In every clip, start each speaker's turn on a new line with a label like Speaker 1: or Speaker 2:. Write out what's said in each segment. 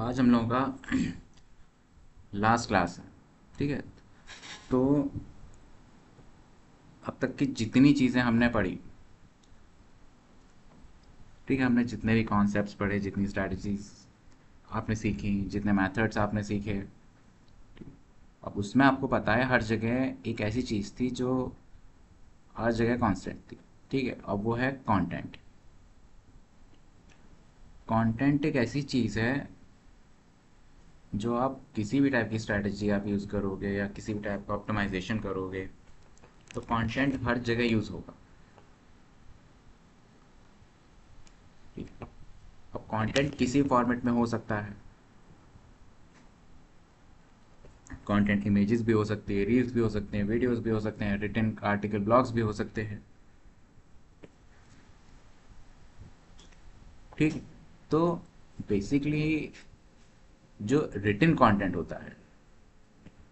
Speaker 1: आज हम लोगों का लास्ट क्लास है। ठीक है। तो अब तक की जितनी चीज़ें हमने पढ़ी, ठीक है, हमने जितने भी कॉन्सेप्ट्स पढ़े, जितनी स्ट्रैटेजीज आपने सीखी, जितने मेथड्स आपने सीखे, अब उसमें आपको पता है हर जगह एक ऐसी चीज़ थी जो हर जगह कांस्टेंट थी। ठीक है। अब वो है कंटेंट। कंटेंट एक ऐसी चीज़ है जो आप किसी भी टाइप की स्ट्रैटेजी आप यूज़ करोगे या किसी भी टाइप का ऑप्टिमाइजेशन करोगे, तो कंटेंट हर जगह यूज़ होगा। ठीक है। अब कंटेंट किसी फॉर्मेट में हो सकता है। कंटेंट इमेजेस भी हो सकती है, रील्स भी हो सकते हैं, वीडियोस भी हो सकते हैं, रिटन आर्टिकल, ब्लॉग्स भी हो सकते हैं। ठीक है। तो बेसिकली जो रिटन कंटेंट होता है,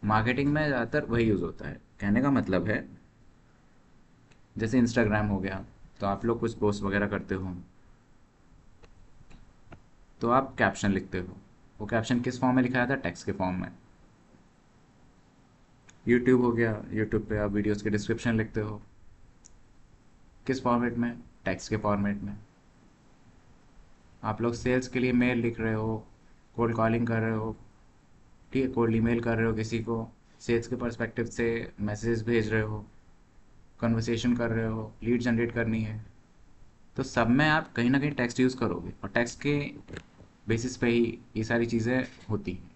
Speaker 1: मार्केटिंग में ज़्यादातर वही यूज़ होता है। कहने का मतलब है, जैसे इंस्टाग्राम हो गया, तो आप लोग कुछ पोस्ट वगैरह करते हो, तो आप कैप्शन लिखते हो। वो कैप्शन किस फॉर्म में लिखा जाता है? टेक्स्ट के फॉर्म में। यूट्यूब हो गया, यूट्यूब पे आप वीडियोस के डिस्क्रिप्शन लिखते हो, किस फॉर्मेट में? टेक्स्ट के फॉर्मेट में। आप लोग सेल्स के लिए मेल लिख रहे हो, कोल्ड कॉलिंग कर रहे हो, ठीक है, कोल्ड ईमेल कर रहे हो किसी को, सेल्स के पर्सपेक्टिव से मैसेजेस भेज रहे हो, कन्वर्सेशन कर रहे हो, लीड जनरेट करनी है, तो सब में आप कहीं ना कहीं टेक्स्ट यूज़ करोगे, और टेक्स्ट के बेसिस पे ही ये सारी चीज़ें होती हैं।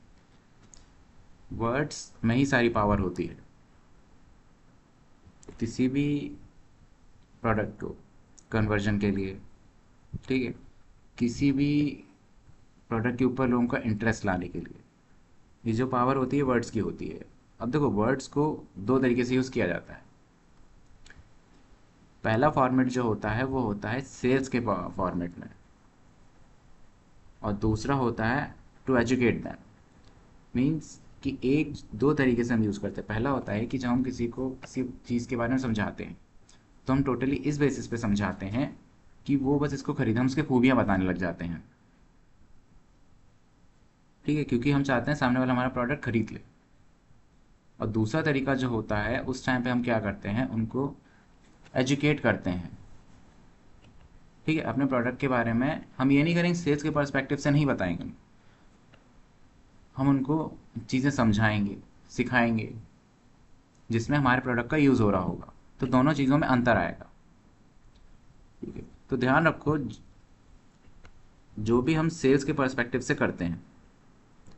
Speaker 1: वर्ड्स में ही सारी पावर होती है। किसी भी प्रोडक्ट को कन्वर्जन के लिए, ठीक है, किसी भी प्रोडक्ट के ऊपर लोगों का इंटरेस्ट लाने के लिए, ये जो पावर होती है वर्ड्स की होती है। अब देखो, वर्ड्स को दो तरीके से यूज़ किया जाता है। पहला फॉर्मेट जो होता है वो होता है सेल्स के फॉर्मेट में, और दूसरा होता है टू एजुकेट दैम। मीन्स कि एक दो तरीके से हम यूज़ करते हैं। पहला होता है कि जब हम किसी को किसी चीज़ के बारे में समझाते हैं, तो हम टोटली इस बेसिस पे समझाते हैं कि वो बस इसको खरीदें, हम उसके खूबियाँ बताने लग जाते हैं। ठीक है, क्योंकि हम चाहते हैं सामने वाला हमारा प्रोडक्ट खरीद ले। और दूसरा तरीका जो होता है, उस टाइम पे हम क्या करते हैं, उनको एजुकेट करते हैं। ठीक है, अपने प्रोडक्ट के बारे में हम ये नहीं करेंगे, सेल्स के पर्सपेक्टिव से नहीं बताएंगे, हम उनको चीज़ें समझाएंगे, सिखाएंगे, जिसमें हमारे प्रोडक्ट का यूज़ हो रहा होगा, तो दोनों चीज़ों में अंतर आएगा। ठीक है। तो ध्यान रखो, जो भी हम सेल्स के पर्सपेक्टिव से करते हैं,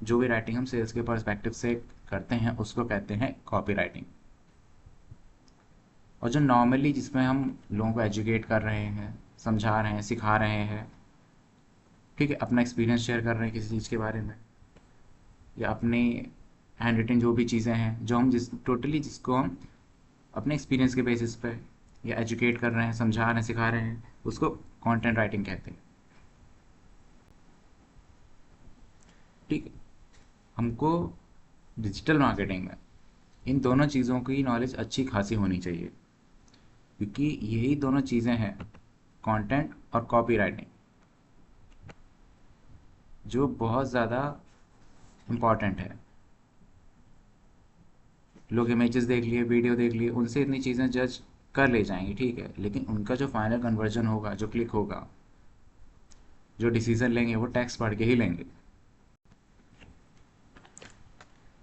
Speaker 1: जो भी राइटिंग हम सेल्स के पर्सपेक्टिव से करते हैं, उसको कहते हैं कॉपी राइटिंग। और जो नॉर्मली जिसमें हम लोगों को एजुकेट कर रहे हैं, समझा रहे हैं, सिखा रहे हैं, ठीक है, अपना एक्सपीरियंस शेयर कर रहे हैं किसी चीज़ के बारे में, या अपने हैंड रिटन जो भी चीज़ें हैं, जो हम जिस टोटली जिसको हम अपने एक्सपीरियंस के बेसिस पे या एजुकेट कर रहे हैं, समझा रहे हैं, सिखा रहे हैं, उसको कंटेंट राइटिंग कहते हैं। ठीक है। हमको डिजिटल मार्केटिंग में इन दोनों चीज़ों की नॉलेज अच्छी खासी होनी चाहिए, क्योंकि यही दोनों चीज़ें हैं, कंटेंट और कॉपी राइटिंग, जो बहुत ज़्यादा इम्पॉर्टेंट है। लोग इमेजेस देख लिए, वीडियो देख लिए, उनसे इतनी चीज़ें जज कर ले जाएंगे, ठीक है, लेकिन उनका जो फाइनल कन्वर्जन होगा, जो क्लिक होगा, जो डिसीजन लेंगे, वो टेक्स्ट पढ़ के ही लेंगे।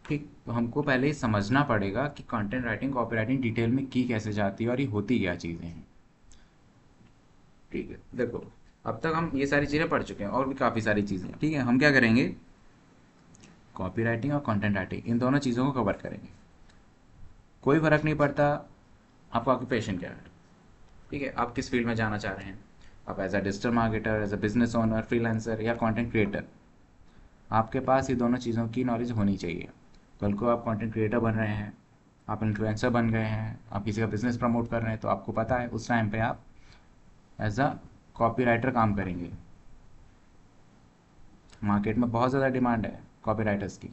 Speaker 1: ठीक, तो हमको पहले ही समझना पड़ेगा कि content writing, copy writing detail में की कैसे जाती है और ये होती क्या चीज़ें हैं। ठीक है। देखो, अब तक हम ये सारी चीज़ें पढ़ चुके हैं, और भी काफ़ी सारी चीज़ें, ठीक है। हम क्या करेंगे, कॉपी राइटिंग और कंटेंट राइटिंग, इन दोनों चीज़ों को कवर करेंगे। कोई फ़र्क नहीं पड़ता आपका ऑक्यूपेशन क्या है, ठीक है, आप किस फील्ड में जाना चाह रहे हैं। आप as a digital marketer, as a business owner, freelancer या कंटेंट क्रिएटर, आपके पास ये दोनों चीज़ों की नॉलेज होनी चाहिए। कल को आप कंटेंट क्रिएटर बन रहे हैं, आप इन्फ्लुएंसर बन गए हैं, आप किसी का बिजनेस प्रमोट कर रहे हैं, तो आपको पता है उस टाइम पे आप एज अ कॉपी राइटर काम करेंगे। मार्केट में बहुत ज़्यादा डिमांड है कॉपी राइटर्स की,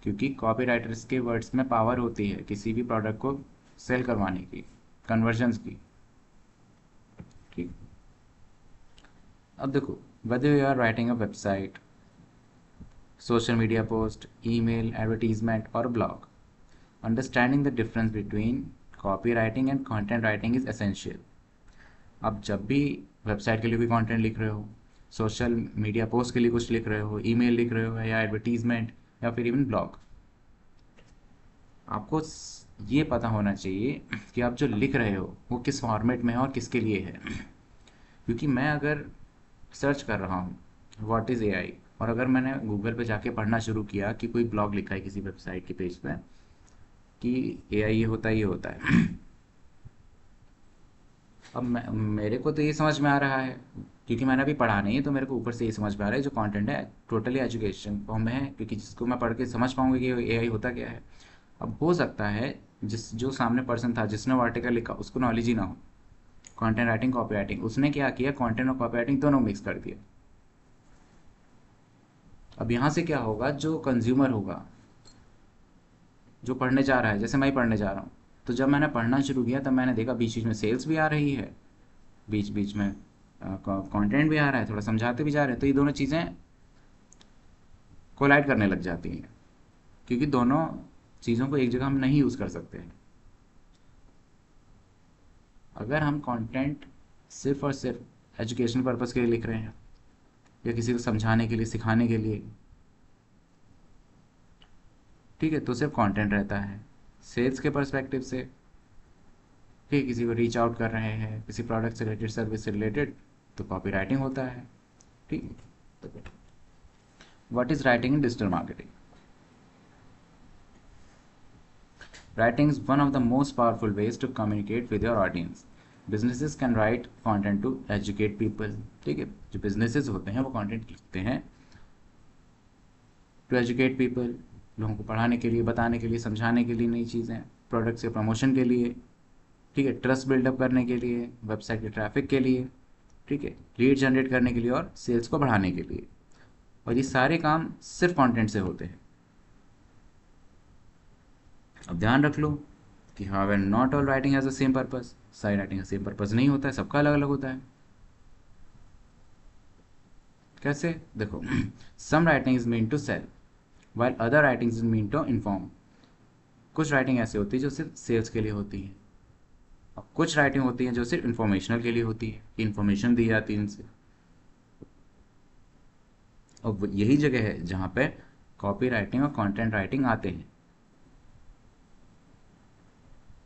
Speaker 1: क्योंकि कॉपी राइटर्स के वर्ड्स में पावर होती है किसी भी प्रोडक्ट को सेल करवाने की, कन्वर्जन्स की। ठीक। अब देखो, whether you are writing a website, social media post, email, advertisement or blog, understanding the difference between copywriting and content writing is essential. आप जब भी वेबसाइट के लिए कोई कंटेंट लिख रहे हो, सोशल मीडिया पोस्ट के लिए कुछ लिख रहे हो, ईमेल लिख रहे हो या एडवर्टीजमेंट या फिर इवन ब्लॉग, आपको ये पता होना चाहिए कि आप जो लिख रहे हो वो किस फॉर्मेट में है और किसके लिए है। क्योंकि मैं अगर सर्च कर रहा हूँ व्हाट इज़ एआई, और अगर मैंने गूगल पे जाके पढ़ना शुरू किया कि कोई ब्लॉग लिखा है किसी वेबसाइट के पेज पे कि एआई ये होता है, अब मेरे को तो ये समझ में आ रहा है क्योंकि मैंने अभी पढ़ा नहीं है, तो मेरे को ऊपर से ये समझ में आ रहा है जो कंटेंट है टोटली एजुकेशन फॉर्म में है, क्योंकि जिसको मैं पढ़ के समझ पाऊंगा कि एआई होता क्या है। अब हो सकता है जो सामने पर्सन था जिसने वो आर्टिकल लिखा उसको नॉलेज ही ना हो कंटेंट राइटिंग कॉपी राइटिंग, उसने क्या किया कंटेंट और कॉपी राइटिंग दोनों मिक्स कर दिया। अब यहाँ से क्या होगा, जो कंज्यूमर होगा जो पढ़ने जा रहा है, जैसे मैं ही पढ़ने जा रहा हूँ, तो जब मैंने पढ़ना शुरू किया तब मैंने देखा बीच बीच में सेल्स भी आ रही है, बीच बीच में कंटेंट भी आ रहा है, थोड़ा समझाते भी जा रहे हैं, तो ये दोनों चीज़ें कोलाइड करने लग जाती हैं क्योंकि दोनों चीज़ों को एक जगह हम नहीं यूज़ कर सकते हैं। अगर हम कंटेंट सिर्फ और सिर्फ एजुकेशनल पर्पज़ के लिए लिख रहे हैं या किसी को समझाने के लिए सिखाने के लिए, ठीक है, तो सिर्फ कंटेंट रहता है। सेल्स के पर्सपेक्टिव से, ठीक है, किसी को रीच आउट कर रहे हैं किसी प्रोडक्ट से रिलेटेड सर्विस से रिलेटेड, तो कॉपी राइटिंग होता है। ठीक है, तो what is writing in digital marketing? Writing is one of the most powerful ways to communicate with your audience. Businesses can write content to educate people. ठीक है, जो businesses होते हैं वो content लिखते हैं to educate people, लोगों को पढ़ाने के लिए, बताने के लिए, समझाने के लिए नई चीज़ें, प्रोडक्ट्स के प्रमोशन के लिए, ठीक है, ट्रस्ट बिल्डअप करने के लिए, वेबसाइट के ट्रैफिक के लिए, ठीक है, लीड जनरेट करने के लिए और सेल्स को बढ़ाने के लिए। और ये सारे काम सिर्फ कंटेंट से होते हैं। अब ध्यान रख लो कि हाँ, when not all writing has the same purpose, सारी राइटिंग का सेम पर्पस नहीं होता है, सबका अलग अलग होता है। कैसे? देखो, some writing is mean to sell while other writing is mean to inform. कुछ राइटिंग ऐसी होती है जो सिर्फ सेल्स के लिए होती है, और कुछ राइटिंग होती है जो सिर्फ इंफॉर्मेशनल के लिए होती है, इन्फॉर्मेशन दी जाती है इनसे। और यही जगह है जहाँ पे कॉपी राइटिंग और कंटेंट राइटिंग आते हैं।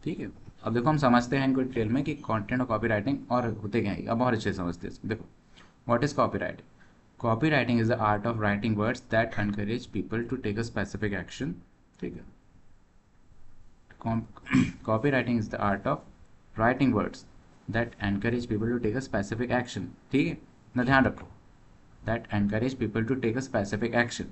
Speaker 1: ठीक है, अब देखो हम समझते हैं इनको डिटेल में कि कंटेंट और कॉपी राइटिंग और होते क्या है, अब और अच्छे से समझते हैं। देखो, what is copywriting? Copy writing is the art of writing words that encourage people to take a specific action. ठीक है, copy writing is the art of writing words that encourage people to take a specific action. ठीक है, ना ध्यान रखो, that encourage people to take a specific action.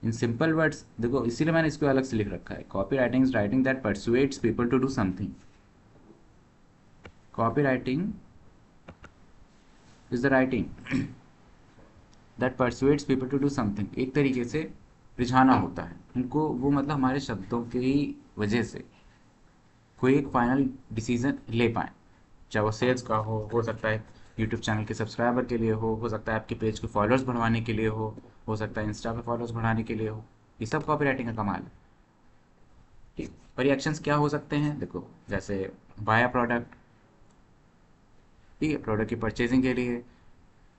Speaker 1: In simple words, देखो इसीलिए मैंने इसको अलग से लिख रखा है, copy writing is writing that persuades people to do something. Copy writing is the writing that persuades people to do something. एक तरीके से रिझाना होता है उनको, वो मतलब हमारे शब्दों की वजह से कोई एक फाइनल डिसीजन ले पाए, चाहे वो सेल्स का हो सकता है यूट्यूब चैनल के सब्सक्राइबर के लिए हो सकता है आपके पेज के फॉलोअर्स बढ़वाने के लिए हो सकता है इंस्टा पे फॉलोअर्स बढ़ाने के लिए हो। ये सब कॉपी राइटिंग का कमाल है। ठीक, और ये एक्शंस क्या हो सकते हैं? देखो, जैसे बाय अ प्रोडक्ट, ठीक है, प्रोडक्ट की परचेजिंग के लिए,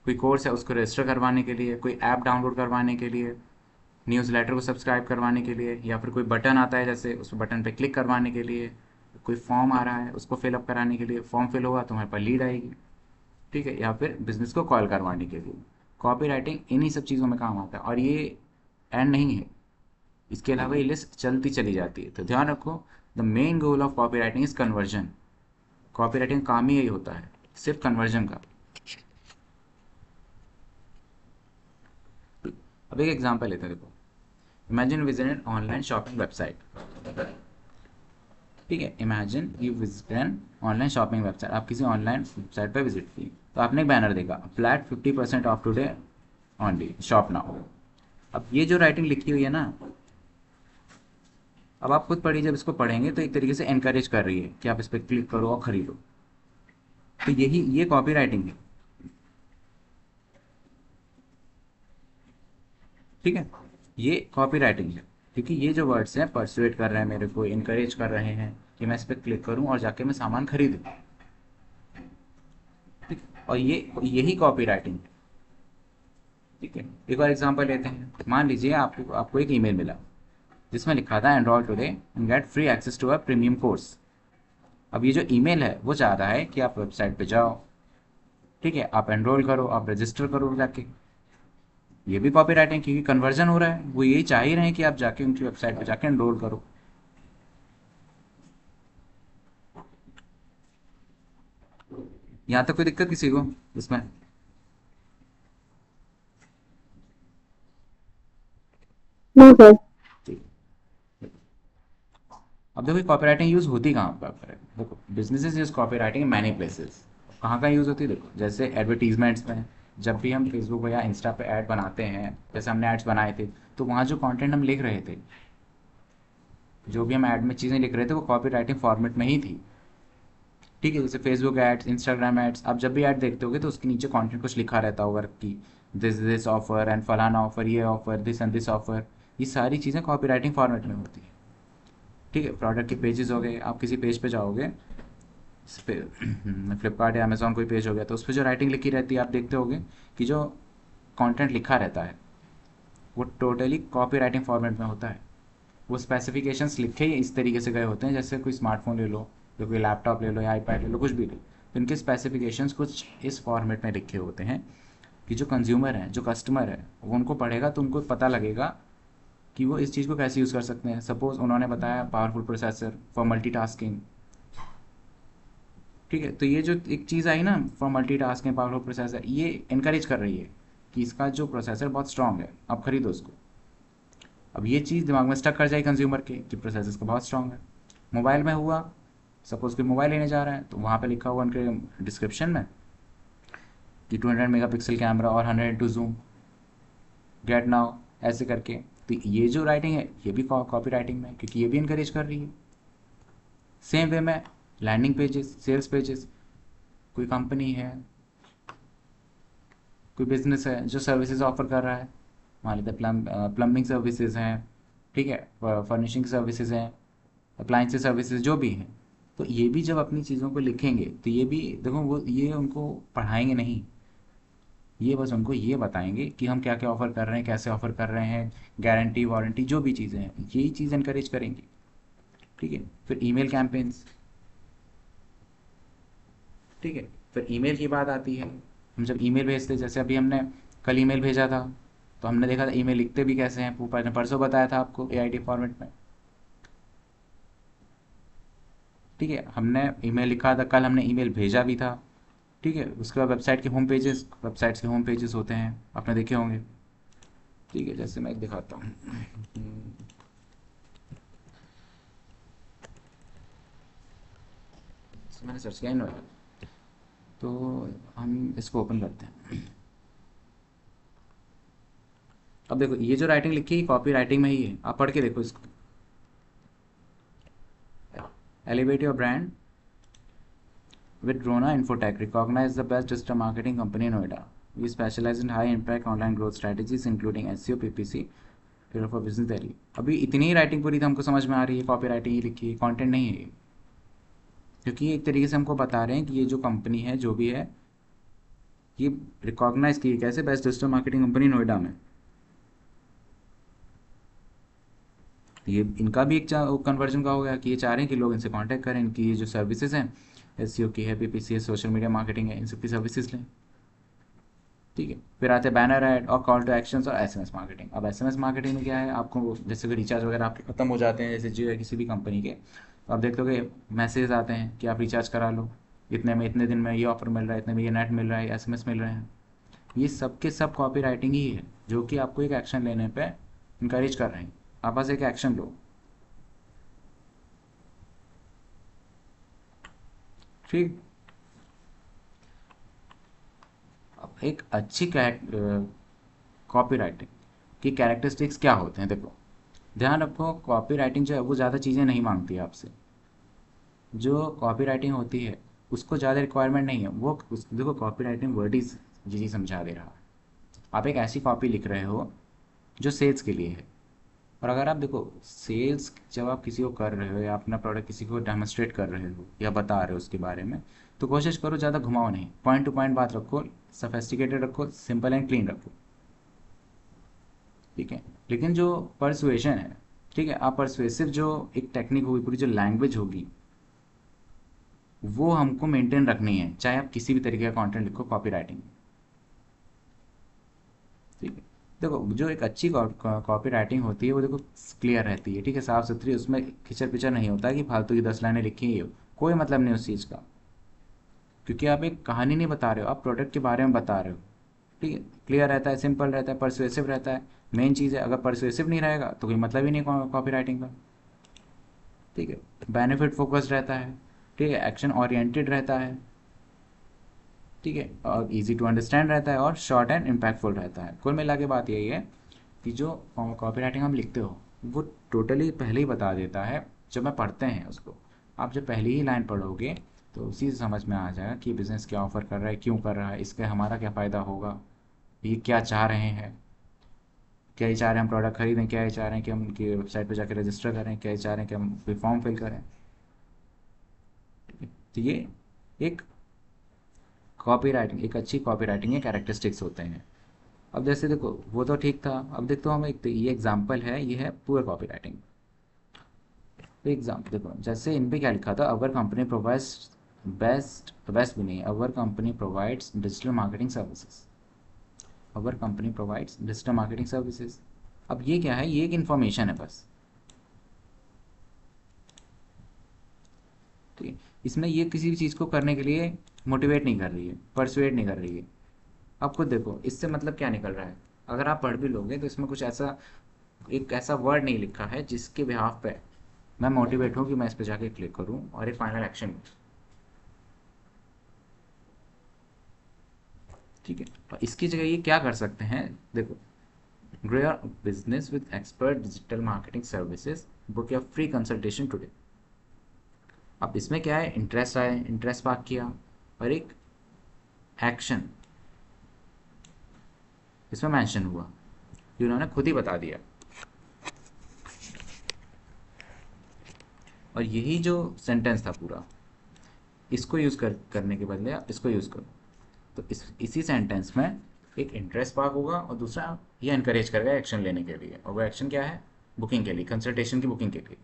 Speaker 1: कोई कोर्स है उसको रजिस्टर करवाने के लिए, कोई ऐप डाउनलोड करवाने के लिए, न्यूज़लेटर को सब्सक्राइब करवाने के लिए, या फिर कोई बटन आता है जैसे उस बटन पे क्लिक करवाने के लिए, कोई फॉर्म आ रहा है उसको फिलअप कराने के लिए, फॉर्म फिल होगा तो हमारे पास लीड आएगी, ठीक है, या फिर बिजनेस को कॉल करवाने के लिए। कॉपी राइटिंग इन्हीं सब चीज़ों में काम आता है, और ये एंड नहीं है, इसके अलावा ये लिस्ट चलती चली जाती है। तो ध्यान रखो, the main goal of copy writing is conversion. Copy writing काम ही यही होता है, सिर्फ कन्वर्जन का। अब एक एग्जांपल लेते हैं, देखो, imagine visit an online shopping website. ठीक है, imagine you visit an online shopping website, आप किसी ऑनलाइन वेबसाइट पर विजिट की, तो आपने एक बैनर देखा, flat 50% of today only, shop now. अब ये जो राइटिंग लिखी हुई है ना, अब आप खुद पढ़िए, जब इसको पढ़ेंगे तो एक तरीके से एनकरेज कर रही है कि आप इस पर क्लिक करो और खरीदो। तो यही ये कॉपी राइटिंग है। ठीक है, ये कॉपी राइटिंग है, क्योंकि ये जो वर्ड्स हैं परसुएट कर रहे हैं मेरे को, इनकरेज कर रहे हैं कि मैं इस पर क्लिक करूं और जाके मैं सामान खरीदूं। ठीक, और ये यही कॉपी राइटिंग है। ठीक है, एक और एग्जांपल लेते हैं। मान लीजिए आपको आपको एक ईमेल मिला जिसमें लिखा था enrol today and get free access to a premium course. अब ये जो ईमेल है वो चाह रहा है कि आप वेबसाइट पे जाओ, ठीक है, आप एनरोल करो, आप रजिस्टर करो जाके। ये भी कॉपी राइटिंग, क्योंकि कन्वर्जन हो रहा है, वो यही चाह ही रहे हैं कि आप जाके उनकी वेबसाइट पे जाके एनरोल करो। यहाँ तक कोई दिक्कत किसी को इसमें?
Speaker 2: No sir.
Speaker 1: ठीक। अब देखो कॉपी राइटिंग यूज़ होती कहाँ पर है? देखो businesses use copy writing in many places. कहाँ कहाँ यूज़ होती है? देखो जैसे एडवर्टीजमेंट्स में, जब भी हम फेसबुक या इंस्टा पे ऐड बनाते हैं, जैसे हमने एड्स बनाए थे, तो वहाँ जो कंटेंट हम लिख रहे थे, जो भी हम ऐड में चीज़ें लिख रहे थे, वो कॉपी राइटिंग फॉर्मेट में ही थी। ठीक है, जैसे फेसबुक एड्स, इंस्टाग्राम एड्स, आप जब भी ऐड देखते होगे तो उसके नीचे कंटेंट कुछ लिखा रहता होगा कि दिस ऑफर एंड फलाना ऑफर, ये offer, this and this offer. ये सारी चीज़ें कॉपी राइटिंग फॉर्मेट में होती है। ठीक है, प्रोडक्ट के पेजेस हो गए, आप किसी पेज पे जाओगे, फ्लिपकार्ट या अमेजोन कोई पेज हो गया, तो उस पर जो राइटिंग लिखी रहती है आप देखते होगे कि जो कंटेंट लिखा रहता है वो टोटली कॉपी राइटिंग फॉर्मेट में होता है। वो स्पेसिफिकेशंस लिखे ही इस तरीके से गए होते हैं, जैसे कोई स्मार्टफोन ले लो, या कोई लैपटॉप ले लो, या आईपैड ले लो, कुछ भी ले लो, तो इनके स्पेसिफिकेशंस कुछ इस फॉर्मेट में लिखे होते हैं कि जो कंज्यूमर है, जो कस्टमर है, वो उनको पढ़ेगा तो उनको पता लगेगा कि वो इस चीज़ को कैसे यूज़ कर सकते हैं। सपोज उन्होंने बताया पावरफुल प्रोसेसर फॉर मल्टीटास्किंग। ठीक है, तो ये जो एक चीज़ आई ना फॉर मल्टीटास्किंग पावरफुल प्रोसेसर, ये इनकरेज कर रही है कि इसका जो प्रोसेसर बहुत स्ट्रांग है, आप खरीदो उसको। अब ये चीज़ दिमाग में स्टक कर जाए कंज्यूमर के कि प्रोसेसर इसका बहुत स्ट्रांग है। मोबाइल में हुआ, सपोज कोई मोबाइल लेने जा रहा है तो वहाँ पे लिखा हुआ उनके डिस्क्रिप्शन में कि 200 मेगापिक्सल कैमरा और 100 x जूम, गेट नाउ, ऐसे करके। तो ये जो राइटिंग है ये भी कॉपी राइटिंग में है, क्योंकि ये भी इनकरेज कर रही है। सेम वे में लैंडिंग पेजेस, सेल्स पेजेस, कोई कंपनी है, कोई बिजनेस है जो सर्विसेज ऑफर कर रहा है, मान लेते प्लम्बिंग सर्विसेज हैं, ठीक है, फर्निशिंग सर्विसेज हैं, अप्लाइंसेस सर्विसेज जो भी हैं, तो ये भी जब अपनी चीज़ों को लिखेंगे तो ये भी देखो, वो ये उनको पढ़ाएंगे नहीं, ये बस उनको ये बताएंगे कि हम क्या क्या ऑफर कर रहे हैं, कैसे ऑफर कर रहे हैं, गारंटी वारंटी जो भी चीज़ें हैं, यही चीज़ इनकरेज करेंगे। ठीक है, फिर ईमेल कैंपेन्स। ठीक है, फिर ईमेल की बात आती है। हम जब ईमेल भेजते, जैसे अभी हमने कल ईमेल भेजा था, तो हमने देखा था ईमेल लिखते भी कैसे हैं, ऊपर ने परसों बताया था आपको एआईटी फॉर्मेट में। ठीक है, हमने ईमेल लिखा था कल, हमने ईमेल भेजा भी था। ठीक है, उसके बाद वेबसाइट के होम पेजेस, वेबसाइट्स के होम पेजेस होते हैं, आपने देखे होंगे। ठीक है, जैसे मैं एक दिखाता हूँ, मैंने सर्च किया इन्वाइट, तो हम इसको ओपन करते हैं। अब देखो ये जो राइटिंग लिखी है कॉपी राइटिंग में ही है, आप पढ़ के देखो इसको। Elevate your brand with Drona Infotech, recognized the best digital marketing company in Noida. We specialize in high impact online growth strategies including SEO, PPC, फिर फॉर बिजनेस दिल्ली। अभी इतनी ही राइटिंग पूरी तो हमको समझ में आ रही है, कॉपी राइटिंग ही लिखी है, कंटेंट नहीं है ये। क्योंकि ये एक तरीके से हमको बता रहे हैं कि ये जो कंपनी है जो भी है, ये रिकॉग्नाइज की है कैसे, best digital marketing company Noida में। ये इनका भी एक कन्वर्जन का हो गया कि ये चाह रहे हैं कि लोग इनसे कांटेक्ट करें, इनकी ये जो सर्विसेज हैं, एसईओ की है, पीपीसी है, सोशल मीडिया मार्केटिंग है, इन सब की सर्विसेज लें। ठीक है, फिर आते हैं बैनर ऐड और कॉल टू एक्शंस और एसएमएस मार्केटिंग। अब एसएमएस मार्केटिंग में क्या है, आपको जैसे कि रिचार्ज वगैरह आपके खत्म हो जाते हैं, जैसे जियो या किसी भी कंपनी के, तो आप देखते हो कि मैसेज आते हैं कि आप रिचार्ज करा लो, इतने में इतने दिन में ये ऑफर मिल रहा है, इतने में ये नेट मिल रहा है, एसएमएस मिल रहे हैं। ये सब के सब कॉपी राइटिंग ही है, जो कि आपको एक एक्शन लेने पर इंकरेज कर रहे हैं। आप बस एक एक्शन लो। ठीक। अब एक अच्छी कॉपी राइटिंग की कैरेक्टरिस्टिक्स क्या होते हैं, देखो ध्यान रखो, कॉपी राइटिंग जो है वो ज़्यादा चीज़ें नहीं मांगती है आपसे। जो कॉपी राइटिंग होती है उसको ज़्यादा रिक्वायरमेंट नहीं है, देखो कॉपी राइटिंग वर्ड ही जी समझा दे रहा है। आप एक ऐसी कॉपी लिख रहे हो जो सेल्स के लिए है। और अगर आप देखो सेल्स जब आप किसी को कर रहे हो या अपना प्रोडक्ट किसी को डेमोस्ट्रेट कर रहे हो या बता रहे हो उसके बारे में, तो कोशिश करो ज़्यादा घुमाओ नहीं, पॉइंट टू पॉइंट बात रखो, सफेस्टिकेटेड रखो, सिंपल एंड क्लीन रखो, ठीक है। लेकिन जो परसुएशन है, ठीक है, आप परसुएसिव जो एक टेक्निक होगी, पूरी जो लैंग्वेज होगी, वो हमको मेंटेन रखनी है, चाहे आप किसी भी तरीके का कंटेंट लिखो कॉपी राइटिंग, ठीक है। देखो जो एक अच्छी कॉपी राइटिंग होती है वो देखो क्लियर रहती है, ठीक है, साफ सुथरी, उसमें खिचर पिचर नहीं होता है कि फालतू की 10 लाइनें लिखी ही हो, कोई मतलब नहीं उस चीज़ का, क्योंकि आप एक कहानी नहीं बता रहे हो, आप प्रोडक्ट के बारे में बता रहे हो, ठीक है। क्लियर रहता है, सिंपल रहता है, परसुएसिव रहता है। मेन चीज़ है, अगर परसुएसिव नहीं रहेगा तो कोई मतलब ही नहीं कॉपी राइटिंग का, ठीक है। बेनिफिट फोकस्ड रहता है, ठीक है, एक्शन ओरिएंटेड रहता है, ठीक है, और इजी टू अंडरस्टैंड रहता है, और शॉर्ट एंड इम्पैक्टफुल रहता है। कुल मिला के बात यही है कि जो कॉपी राइटिंग हम लिखते हो वो टोटली पहले ही बता देता है, जब मैं पढ़ते हैं उसको, आप जब पहली ही लाइन पढ़ोगे तो उसी से समझ में आ जाएगा कि बिज़नेस क्या ऑफ़र कर रहा है, क्यों कर रहा है, इसका हमारा क्या फ़ायदा होगा, ये क्या चाह रहे हैं, क्या ये चाह रहे हैं हम प्रोडक्ट खरीदें, क्या ये चाह रहे हैं कि हम उनकी वेबसाइट पर जाकर रजिस्टर करें, क्या ये चाह रहे हैं कि हम कोई फॉर्म फिल करें, ठीक है? तो ये एक कॉपी राइटिंग, एक अच्छी कॉपी राइटिंग के कैरेक्टरिस्टिक्स होते हैं। अब जैसे देखो वो तो ठीक था, अब देखते हो हम एक, ये एग्जांपल है, ये है पुअर कॉपी राइटिंग। तो एग्जाम्पल देखो, जैसे इन पे क्या लिखा था, our company provides best, best भी नहीं, our company provides digital marketing services, our company provides digital marketing services. अब ये क्या है, ये एक इन्फॉर्मेशन है बस, ठीक है। इसमें ये किसी भी चीज़ को करने के लिए मोटिवेट नहीं कर रही है, परसुएट नहीं कर रही है। आप खुद देखो इससे मतलब क्या निकल रहा है, अगर आप पढ़ भी लोगे तो इसमें कुछ ऐसा, एक ऐसा वर्ड नहीं लिखा है जिसके बिहाफ पे मैं मोटिवेट हूँ कि मैं इस पर जाके क्लिक करूँ और एक फाइनल एक्शन, ठीक है। और इसकी जगह ये क्या कर सकते हैं, देखो, grow your business with expert digital marketing services, book your free consultation today. अब इसमें क्या है, इंटरेस्ट आए, इंटरेस्ट पार्क किया, और एक एक्शन इसमें मेंशन हुआ, ये उन्होंने खुद ही बता दिया। और यही जो सेंटेंस था पूरा, इसको यूज़ करने के बदले आप इसको यूज़ करो, तो इसी सेंटेंस में एक इंटरेस्ट पार्क होगा, और दूसरा ये इनकरेज करेगा एक्शन लेने के लिए, और वो एक्शन क्या है, बुकिंग के लिए, कंसल्टेशन की बुकिंग के लिए,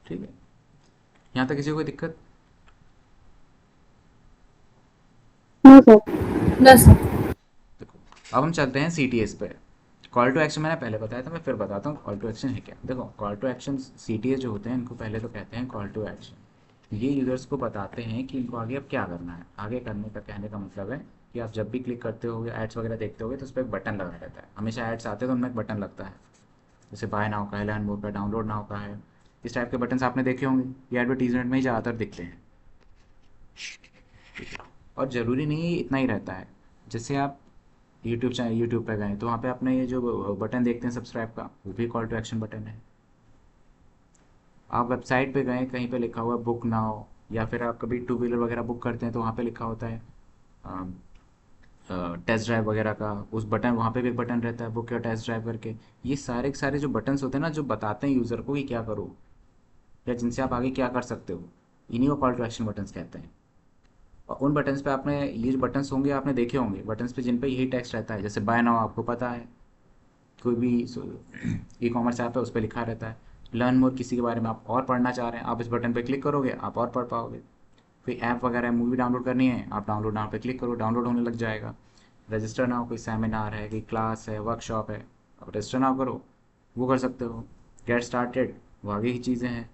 Speaker 1: ठीक है। यहाँ तक किसी को कोई दिक्कत?
Speaker 2: No, sir.
Speaker 3: बस
Speaker 1: देखो अब हम चलते हैं CTS पे। कॉल टू एक्शन मैंने पहले बताया था, मैं फिर बताता हूँ कॉल टू एक्शन है क्या। देखो कॉल टू एक्शन CTS जो होते हैं इनको पहले तो कहते हैं कॉल टू एक्शन, ये यूज़र्स को बताते हैं कि इनको आगे अब क्या करना है। आगे करने का कहने का मतलब है कि आप जब भी क्लिक करते होगे, एड्स वगैरह देखते होगे, तो उस पर एक बटन लगा रहता है, हमेशा एड्स आते हैं तो उनमें एक बटन लगता है, जैसे बाय नाउ का है, लर्न मोर का, डाउनलोड नाउ का है, इस टाइप के बटन आपने देखे होंगे, ये एडवर्टीजमेंट में ही ज़्यादातर दिखते हैं। और ज़रूरी नहीं है इतना ही रहता है, जैसे आप यूट्यूब पे गए तो वहाँ पे आपने ये जो बटन देखते हैं सब्सक्राइब का, वो भी कॉल टू एक्शन बटन है। आप वेबसाइट पे गए, कहीं पे लिखा हुआ है बुक नाउ, या फिर आप कभी टू व्हीलर वगैरह बुक करते हैं तो वहाँ पे लिखा होता है टेस्ट ड्राइव वगैरह का, उस बटन, वहाँ पे भी एक बटन रहता है बुक या टेस्ट ड्राइव करके। ये सारे के सारे जो बटन्स होते हैं ना, जो बताते हैं यूज़र को कि क्या करो, या जिनसे आप आगे क्या कर सकते हो, इन्हीं को कॉल टू एक्शन बटन्स कहते हैं। और उन बटन्स पे आपने, ये जो बटन्स होंगे आपने देखे होंगे, बटन्स पे जिन पे यही टेक्स्ट रहता है, जैसे बाय नाउ आपको पता है, कोई भी ई कॉमर्स ऐप है उस पर लिखा रहता है। लर्न मोर, किसी के बारे में आप और पढ़ना चाह रहे हैं, आप इस बटन पे क्लिक करोगे, आप और पढ़ पाओगे। कोई ऐप वगैरह है, मूवी डाउनलोड करनी है, आप डाउनलोड नाउ पे क्लिक करो, डाउनलोड होने लग जाएगा। रजिस्टर नाउ, कोई सेमिनार है, कोई क्लास है, वर्कशॉप है, आप रजिस्टर नाउ करो, वो कर सकते हो। गेट स्टार्टेड, वो आगे की चीज़ें हैं।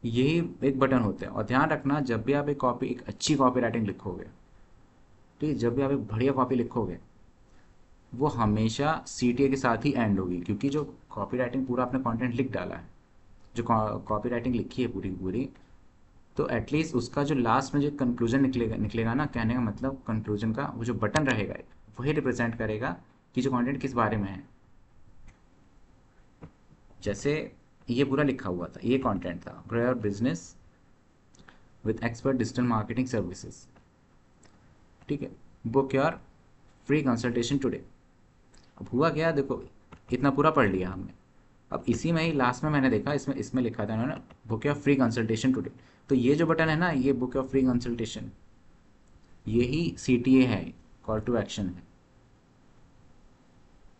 Speaker 1: यही एक बटन होते हैं। और ध्यान रखना, जब भी आप एक अच्छी कॉपी राइटिंग लिखोगे, ठीक है, जब भी आप एक बढ़िया कॉपी लिखोगे, वो हमेशा CTA के साथ ही एंड होगी, क्योंकि जो कॉपी राइटिंग पूरा आपने कंटेंट लिख डाला है, जो कॉपी राइटिंग लिखी है पूरी की पूरी, तो एटलीस्ट उसका जो लास्ट में जो कंक्लूजन निकलेगा निकलेगा ना, कहने का मतलब कंक्लूजन का वो जो बटन रहेगा वही रिप्रेजेंट करेगा कि जो कंटेंट किस बारे में है। जैसे ये पूरा लिखा हुआ था, ये कंटेंट था, grow your business with expert digital marketing services, ठीक है, book your free consultation today. अब हुआ क्या, देखो इतना पूरा पढ़ लिया हमने। अब इसी में ही लास्ट में मैंने देखा, इसमें इसमें लिखा था उन्होंने book your free consultation today. तो ये जो बटन है ना, ये बुक योर फ्री कंसल्टेशन, यही CTA है, कॉल टू एक्शन है।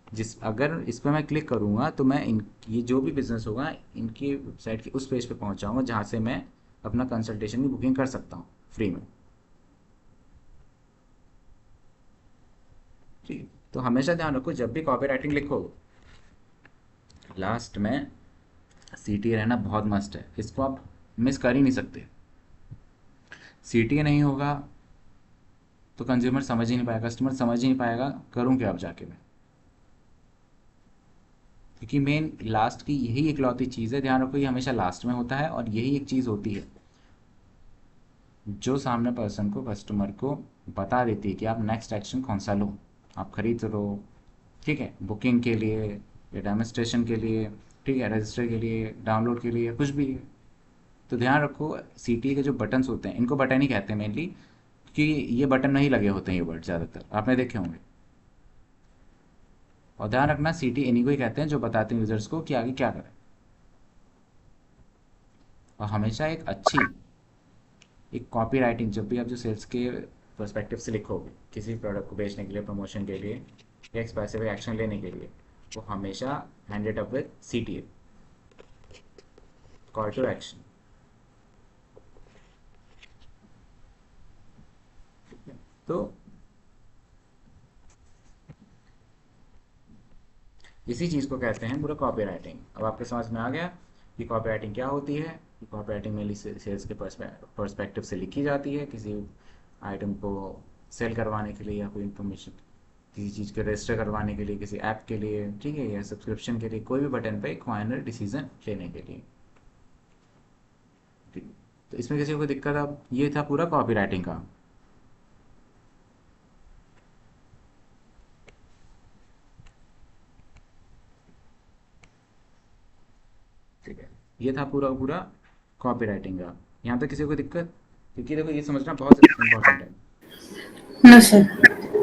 Speaker 1: जिस अगर इस पर मैं क्लिक करूँगा तो मैं इन ये जो भी बिज़नेस होगा इनकी वेबसाइट के उस पेज पे पहुँच जाऊँगा जहाँ से मैं अपना कंसल्टेशन की बुकिंग कर सकता हूँ फ्री में। ठीक है, तो हमेशा ध्यान रखो जब भी कॉपी राइटिंग लिखो, लास्ट में CTA रहना बहुत मस्ट है, इसको आप मिस कर ही नहीं सकते। CTA नहीं होगा तो कंज्यूमर समझ ही नहीं पाएगा, कस्टमर समझ ही नहीं पाएगा करूँ क्या अब जाके मैं। क्योंकि मेन लास्ट की यही इकलौती चीज़ है, ध्यान रखो ये हमेशा लास्ट में होता है, और यही एक चीज़ होती है जो सामने पर्सन को, कस्टमर को बता देती है कि आप नेक्स्ट एक्शन कौन सा लो। आप खरीद लो, ठीक है, बुकिंग के लिए या डेमोस्ट्रेशन के लिए, ठीक है, रजिस्टर के लिए, डाउनलोड के लिए, कुछ भी है। तो ध्यान रखो CTA के जो बटन्स होते हैं, इनको बटन ही कहते हैं मेनली, क्योंकि ये बटन नहीं लगे होते हैं ये वर्ड ज़्यादातर आपने देखे होंगे। और ध्यान रखना CTA इन्हीं को ही कहते हैं जो बताते हैं यूज़र्स को कि आगे क्या करें। और हमेशा एक कॉपी राइटिंग जब भी आप जो सेल्स के पर्सपेक्टिव से लिखोगे किसी प्रोडक्ट को बेचने के लिए, प्रमोशन के लिए या एक स्पेसिफिक एक्शन लेने के लिए, वो हमेशा hand it up with CTA, call to action. तो इसी चीज़ को कहते हैं पूरा कॉपी राइटिंग। अब आपके समझ में आ गया कि कॉपी राइटिंग क्या होती है। कॉपी राइटिंग मेनली सेल्स के पर्सपेक्टिव से लिखी जाती है किसी आइटम को सेल करवाने के लिए, या कोई इन्फॉर्मेशन किसी चीज़ के रजिस्टर करवाने के लिए, किसी ऐप के लिए, ठीक है, या सब्सक्रिप्शन के लिए, कोई भी बटन पे एक फाइनल डिसीजन लेने के लिए। ठीक है? तो इसमें किसी को दिक्कत, अब ये था पूरा कॉपी राइटिंग का। ठीक है, ये था पूरा पूरा कॉपी राइटिंग का। यहाँ तक किसी को दिक्कत, क्योंकि देखो ये समझना बहुत इंपॉर्टेंट है।
Speaker 3: No, sir.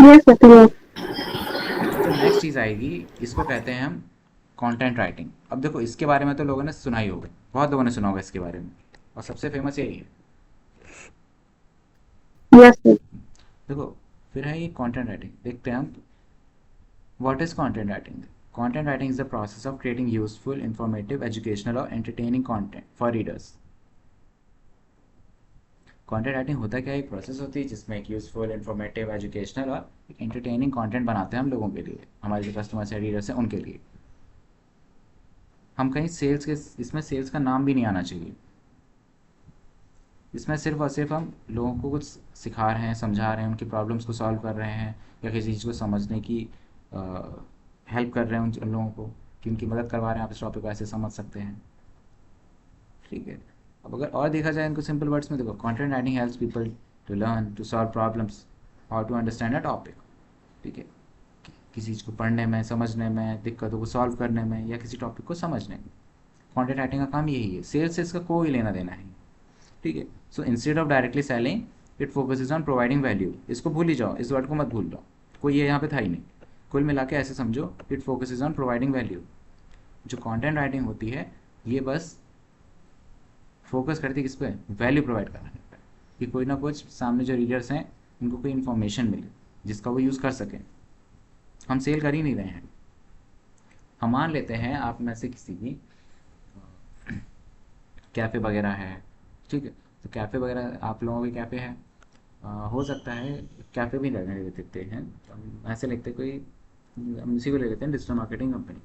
Speaker 2: Yes, sir, clear.
Speaker 1: अब जो नेक्स्ट चीज़ आएगी इसको कहते हैं हम कंटेंट राइटिंग। अब देखो इसके बारे में तो लोगों ने सुना ही होगा, बहुत लोगों ने सुना होगा इसके बारे में, और सबसे फेमस यही है।
Speaker 2: Yes, sir.
Speaker 1: देखो फिर है ये कंटेंट राइटिंग, देखते हैं हम what is content writing. Content writing is the process of creating useful, informative, educational और entertaining content for readers. Content writing होता क्या है, एक प्रोसेस होती है जिसमें एक यूजफुल, इंफॉर्मेटिव, एजुकेशनल और एक एंटरटेनिंग कंटेंट बनाते हैं हम लोगों के लिए, हमारे जो कस्टमर्स हैं, रीडर्स हैं, उनके लिए। हम कहीं सेल्स के, इसमें सेल्स का नाम भी नहीं आना चाहिए। इसमें सिर्फ और सिर्फ हम लोगों को कुछ सिखा रहे हैं, समझा रहे हैं, उनकी प्रॉब्लम्स को सॉल्व कर रहे हैं, या किसी चीज़ को समझने की हेल्प कर रहे हैं उन लोगों को, कि उनकी मदद करवा रहे हैं, आप इस टॉपिक को ऐसे समझ सकते हैं। ठीक है, अब अगर और देखा जाए इनको सिंपल वर्ड्स में, देखो content writing helps people to learn, to solve problems और टू अंडरस्टैंड अ टॉपिक। ठीक है, किसी चीज़ को पढ़ने में, समझने में, दिक्कतों को सॉल्व करने में, या किसी टॉपिक को समझने में, कंटेंट राइटिंग का काम यही है। सेल्स से इसका कोई लेना देना है। ठीक है, so instead of directly selling it focuses on providing value. इसको भूल ही जाओ, इस वर्ड को मत भूल जाओ, कोई ये यहाँ पे था ही नहीं। कुल मिला के ऐसे समझो, it focuses on providing value. जो कंटेंट राइटिंग होती है ये बस फोकस करती है किस पे, वैल्यू प्रोवाइड करने पे, कि कोई ना कुछ सामने जो रीडर्स हैं उनको कोई इन्फॉर्मेशन मिले जिसका वो यूज़ कर सकें। हम सेल कर ही नहीं रहे हैं। हम मान लेते हैं आप में से किसी की कैफ़े वगैरह है, ठीक है, तो कैफ़े वगैरह आप लोगों के कैफ़े है, हो सकता है कैफ़े भी लगने दे देते हैं, हम ऐसे लिखते कोई, हम इसी को ले लेते हैं डिजिटल मार्केटिंग कंपनी।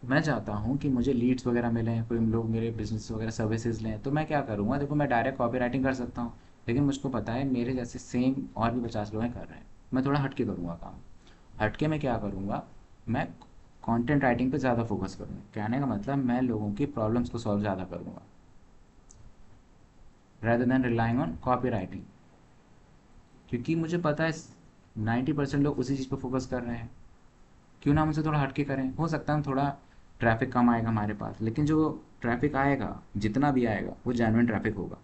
Speaker 1: मैं चाहता हूँ कि मुझे लीड्स वगैरह मिलें, कोई लोग मेरे बिजनेस वगैरह सर्विसेज लें, तो मैं क्या करूँगा, देखो मैं डायरेक्ट कॉपी राइटिंग कर सकता हूँ, लेकिन मुझको पता है मेरे जैसे सेम और भी 50 लोग हैं कर रहे हैं। मैं थोड़ा हटके करूँगा काम। हटके मैं क्या करूँगा, मैं कंटेंट राइटिंग पे ज़्यादा फोकस करूँगा। कहने का मतलब मैं लोगों की प्रॉब्लम्स को सॉल्व ज़्यादा करूँगा rather than relying on copy writing. क्योंकि मुझे पता है 90% लोग उसी चीज़ पर फोकस कर रहे हैं, क्यों ना हम उसे थोड़ा हटके करें। हो सकता है हम थोड़ा ट्रैफिक कम आएगा हमारे पास, लेकिन जो ट्रैफिक आएगा जितना भी आएगा वो जेन्युइन ट्रैफिक होगा।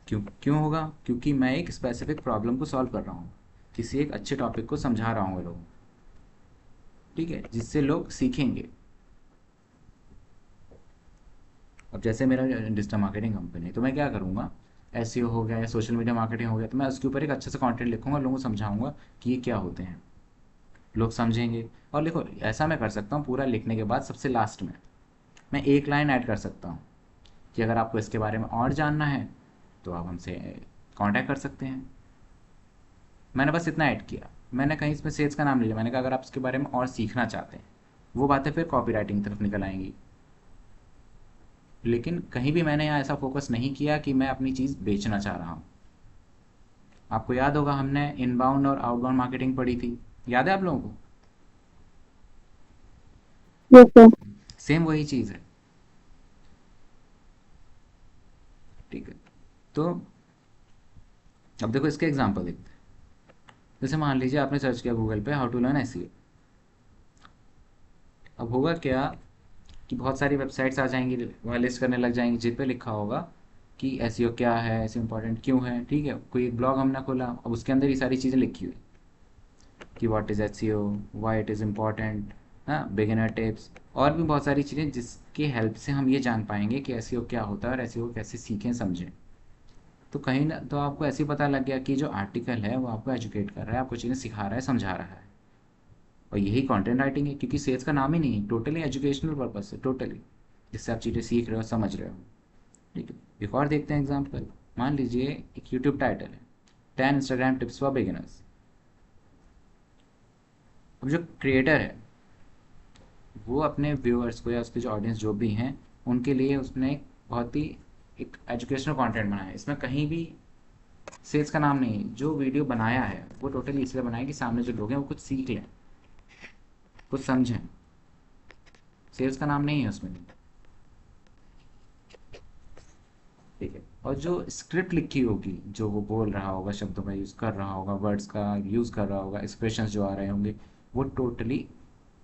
Speaker 1: क्यों क्यों होगा? क्योंकि मैं एक स्पेसिफिक प्रॉब्लम को सॉल्व कर रहा हूँ, किसी एक अच्छे टॉपिक को समझा रहा हूँ लोगों, ठीक है, जिससे लोग सीखेंगे। अब जैसे मेरा डिजिटल मार्केटिंग कंपनी है, तो मैं क्या करूँगा, एसईओ हो गया या सोशल मीडिया मार्केटिंग हो गया, तो मैं उसके ऊपर एक अच्छे से कंटेंट लिखूंगा, लोगों को समझाऊंगा कि ये क्या होते हैं, लोग समझेंगे। और देखो, ऐसा मैं कर सकता हूँ पूरा लिखने के बाद सबसे लास्ट में मैं एक लाइन ऐड कर सकता हूँ कि अगर आपको इसके बारे में और जानना है तो आप हमसे कांटेक्ट कर सकते हैं। मैंने बस इतना ऐड किया, मैंने कहीं इसमें सेल्स का नाम नहीं लिया, मैंने कहा अगर आप इसके बारे में और सीखना चाहते हैं। वो बातें फिर कॉपी राइटिंग की तरफ निकल आएंगी, लेकिन कहीं भी मैंने यहाँ ऐसा फोकस नहीं किया कि मैं अपनी चीज़ बेचना चाह रहा हूँ। आपको याद होगा हमने इनबाउंड और आउटबाउंड मार्केटिंग पढ़ी थी, याद है आप लोगों को?
Speaker 2: yes sir,
Speaker 1: सेम वही चीज़ है, ठीक है। तो अब देखो इसके एग्जांपल देखते हैं। जैसे मान लीजिए आपने सर्च किया गूगल पे हाउ टू लर्न एसईओ। अब होगा क्या कि बहुत सारी वेबसाइट्स आ जाएंगी, वहाँ लिस्ट करने लग जाएंगी जिन पे लिखा होगा कि एसईओ क्या है, एसईओ इंपॉर्टेंट क्यों है, ठीक है। कोई एक ब्लॉग हमने खोला, अब उसके अंदर ये सारी चीज़ें लिखी हुई कि what is SEO, why it is important, हाँ, बिगिनर टिप्स, और भी बहुत सारी चीज़ें जिसकी हेल्प से हम ये जान पाएंगे कि एसईओ क्या होता है और एसईओ कैसे सीखें समझें। तो कहीं ना तो आपको ऐसे ही पता लग गया कि जो आर्टिकल है वो आपको एजुकेट कर रहा है, आपको चीज़ें सिखा रहा है, समझा रहा है। और यही कंटेंट राइटिंग है, क्योंकि सेल्स का नाम ही नहीं है, टोटली एजुकेशनल पर्पस है, टोटली, जिससे आप चीज़ें सीख रहे हो, समझ रहे हो, ठीक है। एक और देखते हैं एग्जाम्पल। मान लीजिए एक यूट्यूब टाइटल है 10 इंस्टाग्राम टिप्स फॉर बिगिनर्स। अब जो क्रिएटर है वो अपने व्यूअर्स को या उसके जो ऑडियंस जो भी हैं उनके लिए उसने एक बहुत ही एक एजुकेशनल कंटेंट बनाया है। इसमें कहीं भी सेल्स का नाम नहीं है। जो वीडियो बनाया है वो टोटली इसलिए बनाया कि सामने जो लोग हैं वो कुछ सीख लें, कुछ समझें। सेल्स का नाम नहीं है उसमें, ठीक है। और जो स्क्रिप्ट लिखी होगी, जो वो बोल रहा होगा, शब्दों का यूज़ कर रहा होगा, वर्ड्स का यूज़ कर रहा होगा, एक्सप्रेशंस जो आ रहे होंगे, वो टोटली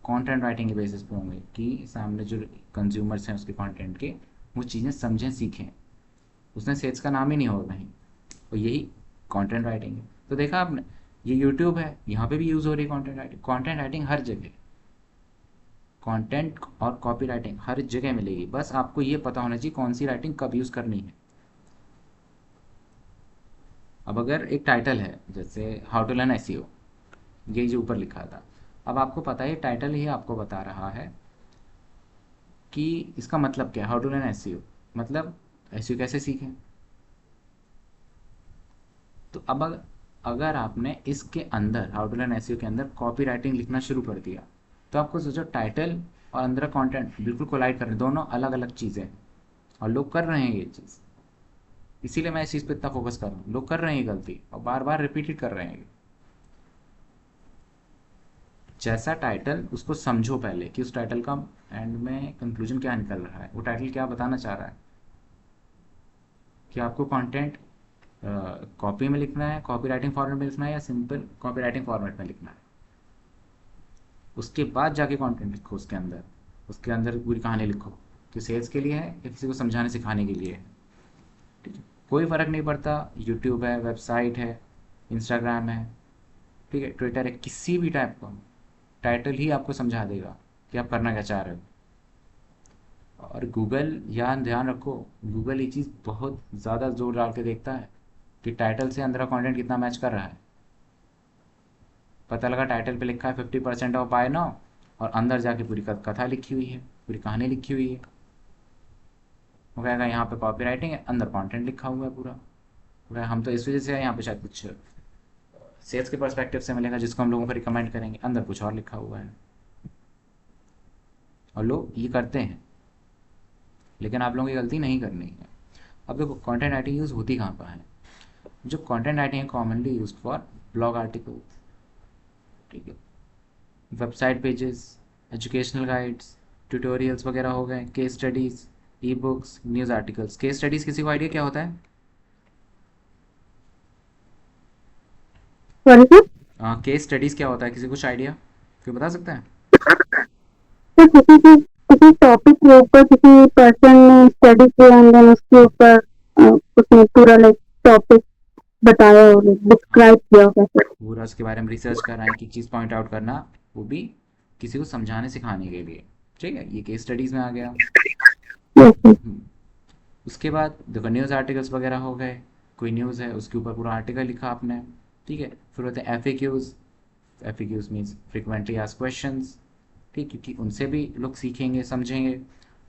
Speaker 1: कंटेंट राइटिंग के बेसिस पे होंगे कि सामने जो कंज्यूमर्स हैं उसके कंटेंट के, वो चीज़ें समझें, सीखें। उसने सेल्स का नाम ही नहीं होगा कहीं। और यही कंटेंट राइटिंग है। तो देखा आपने, ये यूट्यूब है, यहाँ पे भी यूज़ हो रही है कंटेंट राइटिंग। कंटेंट राइटिंग हर जगह, कंटेंट और कॉपी राइटिंग हर जगह मिलेगी, बस आपको ये पता होना चाहिए कौन सी राइटिंग कब यूज़ करनी है। अब अगर एक टाइटल है जैसे हाउ टू लर्न एसईओ, यही जो ऊपर लिखा था, अब आपको पता है टाइटल ही आपको बता रहा है कि इसका मतलब क्या है। हाउ टू लर्न एसईओ मतलब एसईओ कैसे सीखें। तो अब अगर आपने इसके अंदर हाउ टू लर्न एसईओ के अंदर कॉपी राइटिंग लिखना शुरू कर दिया, तो आपको सोचो टाइटल और अंदर कंटेंट बिल्कुल कोलाइड कर रहे हैं, दोनों अलग अलग चीज़ें हैं। और लोग कर रहे हैं ये चीज़, इसीलिए मैं इस चीज़ पे इतना फोकस कर रहा हूँ। लोग कर रहे हैं ये गलती और बार बार रिपीटेड कर रहे हैं। जैसा टाइटल उसको समझो पहले कि उस टाइटल का एंड में कंक्लूजन क्या निकल रहा है, वो टाइटल क्या बताना चाह रहा है। कि आपको कंटेंट कॉपी में लिखना है, कॉपी राइटिंग फॉर्मेट में लिखना है, या सिंपल कॉपी राइटिंग फॉर्मेट में लिखना है। उसके बाद जाके कंटेंट लिखो, उसके अंदर पूरी कहानी लिखो कि सेल्स के लिए है या किसी को समझाने सिखाने के लिए है, ठीक है। कोई फ़र्क नहीं पड़ता, यूट्यूब है, वेबसाइट है, इंस्टाग्राम है, ठीक है, ट्विटर है, किसी भी टाइप का टाइटल ही आपको समझा देगा कि आप करना क्या चाह रहे हो। और गूगल, यहाँ ध्यान रखो, गूगल ये चीज़ बहुत ज़्यादा जोर डाल के देखता है कि टाइटल से अंदर का कंटेंट कितना मैच कर रहा है। पता लगा टाइटल पे लिखा है 50% ऑफ बाय नाउ, और अंदर जाके पूरी कथा लिखी हुई है, पूरी कहानी लिखी हुई है। वो कहेगा यहाँ पे कॉपी राइटिंग है, अंदर कंटेंट लिखा हुआ है पूरा। वो कहेगा हम तो इस वजह से यहाँ पे शायद कुछ सेल्स के पर्सपेक्टिव से मिलेगा जिसको हम लोगों को रिकमेंड करेंगे, अंदर कुछ और लिखा हुआ है। और लोग ये करते हैं, लेकिन आप लोगों की गलती नहीं करनी है। अब देखो कंटेंट राइटिंग यूज़ होती कहाँ पर है। जो कंटेंट राइटिंग है commonly use for blog article, ठीक है, website pages, educational guides, tutorials वगैरह हो गए, case studies, e books, news articles. Case studies किसी को आइडिया क्या होता है?
Speaker 2: Sorry sir.
Speaker 1: केस स्टडीज़ क्या होता है, किसी को कुछ आइडिया, कोई बता सकता है?
Speaker 2: सर किसी टॉपिक के ऊपर किसी पर्सन ने स्टडी किया एंड देन उसके ऊपर उसने पूरा लाइक टॉपिक बताया और
Speaker 1: हाँ,
Speaker 2: डिस्क्राइब किया कैसे।
Speaker 1: पूरा उसके बारे में रिसर्च कर रहे हैं कि चीज़ पॉइंट आउट करना, वो भी किसी को समझाने सिखाने के लिए। ठीक है, ये केस स्टडीज़ में आ गया।
Speaker 2: यस।
Speaker 1: हम्म, उसके बाद देखो न्यूज़ आर्टिकल्स वगैरह हो गए। कोई न्यूज़ है उसके ऊपर पूरा आर्टिकल लिखा आपने। ठीक है, फिर होते हैं FAQs. FAQs means frequently asked questions. ठीक, क्योंकि उनसे भी लोग सीखेंगे समझेंगे।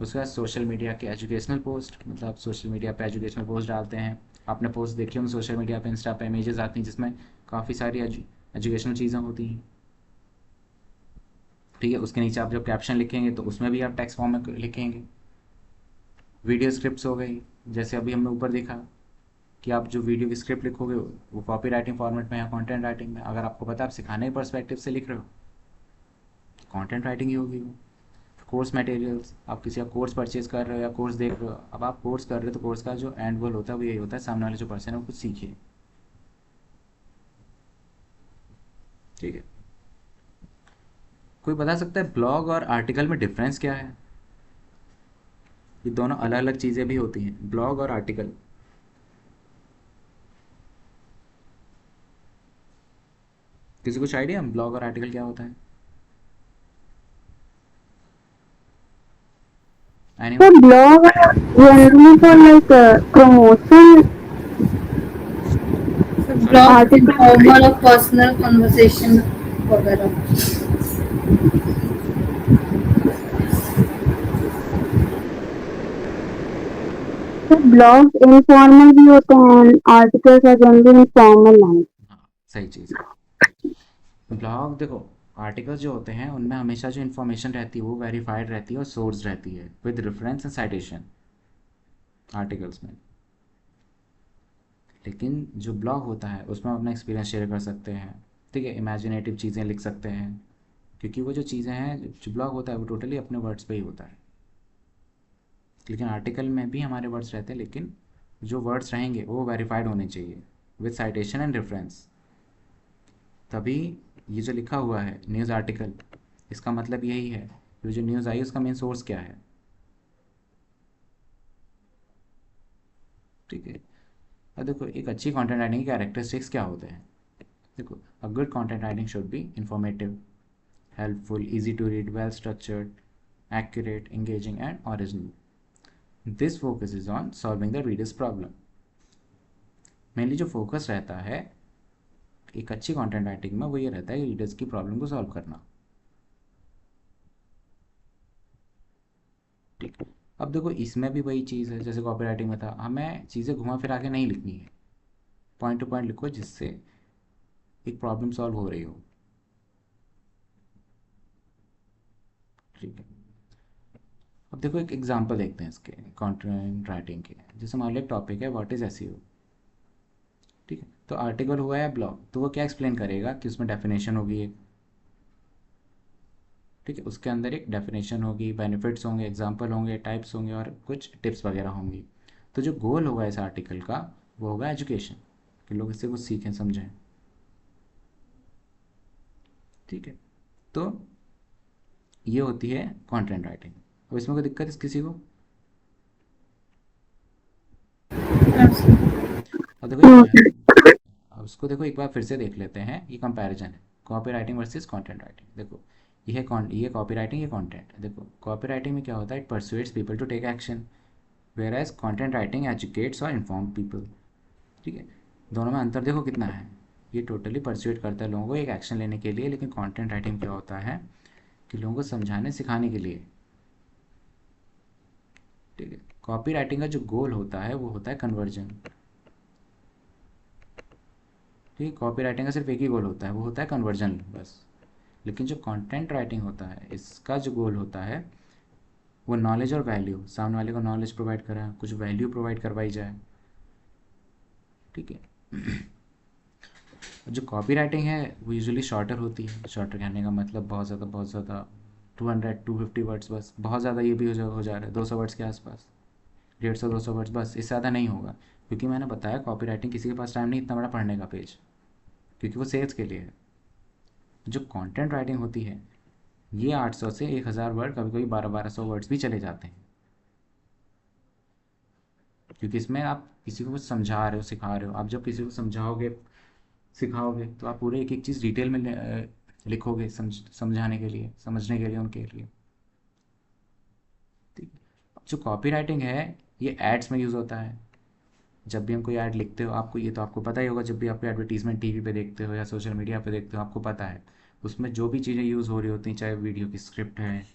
Speaker 1: उसके बाद सोशल मीडिया के एजुकेशनल पोस्ट, मतलब सोशल मीडिया पे एजुकेशनल पोस्ट डालते हैं। आपने पोस्ट देखी होंगी सोशल मीडिया पे, इंस्टा पे इमेजेस आती हैं जिसमें काफ़ी सारी एजुकेशनल चीज़ें होती हैं। ठीक है, उसके नीचे आप जब कैप्शन लिखेंगे तो उसमें भी आप टेक्स्ट फॉर्म में लिखेंगे। वीडियो स्क्रिप्ट्स हो गई, जैसे अभी हमने ऊपर देखा कि आप जो वीडियो की स्क्रिप्ट लिखोगे वो कॉपी राइटिंग फॉर्मेट में या कंटेंट राइटिंग में। अगर आपको पता है आप सिखाने के पर्सपेक्टिव से लिख रहे हो, कंटेंट राइटिंग ही होगी वो। कोर्स मटेरियल्स, आप किसी का कोर्स परचेज कर रहे हो या कोर्स देख रहे हो, अब आप कोर्स कर रहे हो तो कोर्स का जो एंड गोल होता है वो यही होता है, सामने वाले जो पर्सन है वो कुछ सीखे। ठीक है, कोई बता सकता है ब्लॉग और आर्टिकल में डिफरेंस क्या है? ये दोनों अलग अलग चीज़ें भी होती हैं, ब्लॉग और आर्टिकल। किसी कुछ आइडिया ब्लॉग और आर्टिकल क्या होता है?
Speaker 2: So
Speaker 1: anyone?
Speaker 2: blog are generally for like promotion
Speaker 1: sorry?
Speaker 3: Blog
Speaker 2: article.
Speaker 3: Normal और पर्सनल कन्वर्सेशन वगैरह।
Speaker 2: So blogs informal भी होते हैं, articles are generally informal lines.
Speaker 1: हाँ, सही चीज़ है। ब्लॉग देखो, आर्टिकल्स जो होते हैं उनमें हमेशा जो इन्फॉर्मेशन रहती है वो वेरीफाइड रहती है और सोर्स रहती है with reference and citation articles में। लेकिन जो ब्लॉग होता है उसमें हम अपना एक्सपीरियंस शेयर कर सकते हैं। ठीक है, इमेजिनेटिव चीज़ें लिख सकते हैं, क्योंकि वो जो चीज़ें हैं, जो ब्लॉग होता है वो टोटली अपने वर्ड्स पे ही होता है। लेकिन आर्टिकल में भी हमारे वर्ड्स रहते हैं, लेकिन जो वर्ड्स रहेंगे वो वेरीफाइड होने चाहिए विद साइटेशन एंड रेफरेंस। तभी ये जो लिखा हुआ है न्यूज़ आर्टिकल, इसका मतलब यही है कि जो न्यूज़ आई उसका मेन सोर्स क्या है। ठीक है, अब देखो एक अच्छी कंटेंट राइटिंग की कैरेक्टरिस्टिक्स क्या होते हैं। देखो, a good content writing should be informative, helpful, easy to read, well structured, accurate, engaging, and original. This focuses on solving the reader's problem. Mainly जो फोकस रहता है एक अच्छी कंटेंट राइटिंग में वो ये रहता है कि रीडर्स की प्रॉब्लम को सॉल्व करना। ठीक है, अब देखो इसमें भी वही चीज़ है जैसे कॉपी राइटिंग में था, हमें चीज़ें घुमा फिरा के नहीं लिखनी है, पॉइंट टू पॉइंट लिखो जिससे एक प्रॉब्लम सॉल्व हो रही हो। ठीक है, अब देखो एक एग्जांपल देखते हैं इसके कंटेंट राइटिंग के। जैसे मान लो एक टॉपिक है व्हाट इज़ एसईओ। ठीक है, तो आर्टिकल हुआ है ब्लॉग, तो वो क्या एक्सप्लेन करेगा कि उसमें डेफिनेशन होगी एक। ठीक है, उसके अंदर एक डेफिनेशन होगी, बेनिफिट्स होंगे, एग्जाम्पल होंगे, टाइप्स होंगे और कुछ टिप्स वगैरह होंगी। तो जो गोल होगा इस आर्टिकल का वो होगा एजुकेशन, कि लोग इससे कुछ सीखें समझें। ठीक है, तो ये होती है कंटेंट राइटिंग। अब इसमें कोई दिक्कत इस किसी को? अब देखो अब उसको देखो एक बार फिर से देख लेते हैं, ये कंपैरिजन है copy writing versus content writing. देखो ये कॉपी राइटिंग, ये कंटेंट। देखो कॉपी राइटिंग में क्या होता है, it persuades people to take action, whereas content writing educates और इन्फॉर्म पीपल। ठीक है, दोनों में अंतर देखो कितना है। ये टोटली परसुएट करता है लोगों को एक एक्शन लेने के लिए, लेकिन कंटेंट राइटिंग क्या होता है कि लोगों को समझाने सिखाने के लिए। ठीक है, कॉपी राइटिंग का जो गोल होता है वो होता है कन्वर्जन। ठीक है, कॉपी राइटिंग का सिर्फ एक ही गोल होता है, वो होता है कन्वर्जन बस। लेकिन जो कंटेंट राइटिंग होता है इसका जो गोल होता है वो नॉलेज और वैल्यू, सामने वाले को नॉलेज प्रोवाइड करा, कुछ वैल्यू प्रोवाइड करवाई जाए। ठीक है, जो कॉपी राइटिंग है वो यूजुअली शॉर्टर होती है। शॉर्टर कहने का मतलब बहुत ज़्यादा 200 250 वर्ड्स बस, बहुत ज़्यादा ये भी हो जा रहा है 200 वर्ड्स के आसपास, 150 200 वर्ड्स बस, इससे ज़्यादा नहीं होगा। क्योंकि मैंने बताया कॉपी राइटिंग किसी के पास टाइम नहीं इतना बड़ा पढ़ने का पेज, क्योंकि वो सेल्स के लिए है। जो कंटेंट राइटिंग होती है ये 800 से 1000 वर्ड, कभी कभी 1200 वर्ड्स भी चले जाते हैं, क्योंकि इसमें आप किसी को कुछ समझा रहे हो, सिखा रहे हो, आप जब किसी को समझाओगे, सिखाओगे, तो आप पूरे एक एक चीज़ डिटेल में लिखोगे, समझाने के लिए, समझने के लिए, उनके लिए। ठीक है। अब जो कॉपी राइटिंग है, ये एड्स में यूज़ होता है। जब भी हम कोई ऐड लिखते हो, आपको ये तो आपको पता ही होगा, जब भी आप एडवर्टीजमेंट टीवी पे देखते हो या सोशल मीडिया पे देखते हो, आपको पता है उसमें जो भी चीज़ें यूज़ हो रही होती हैं, चाहे वीडियो की स्क्रिप्ट है,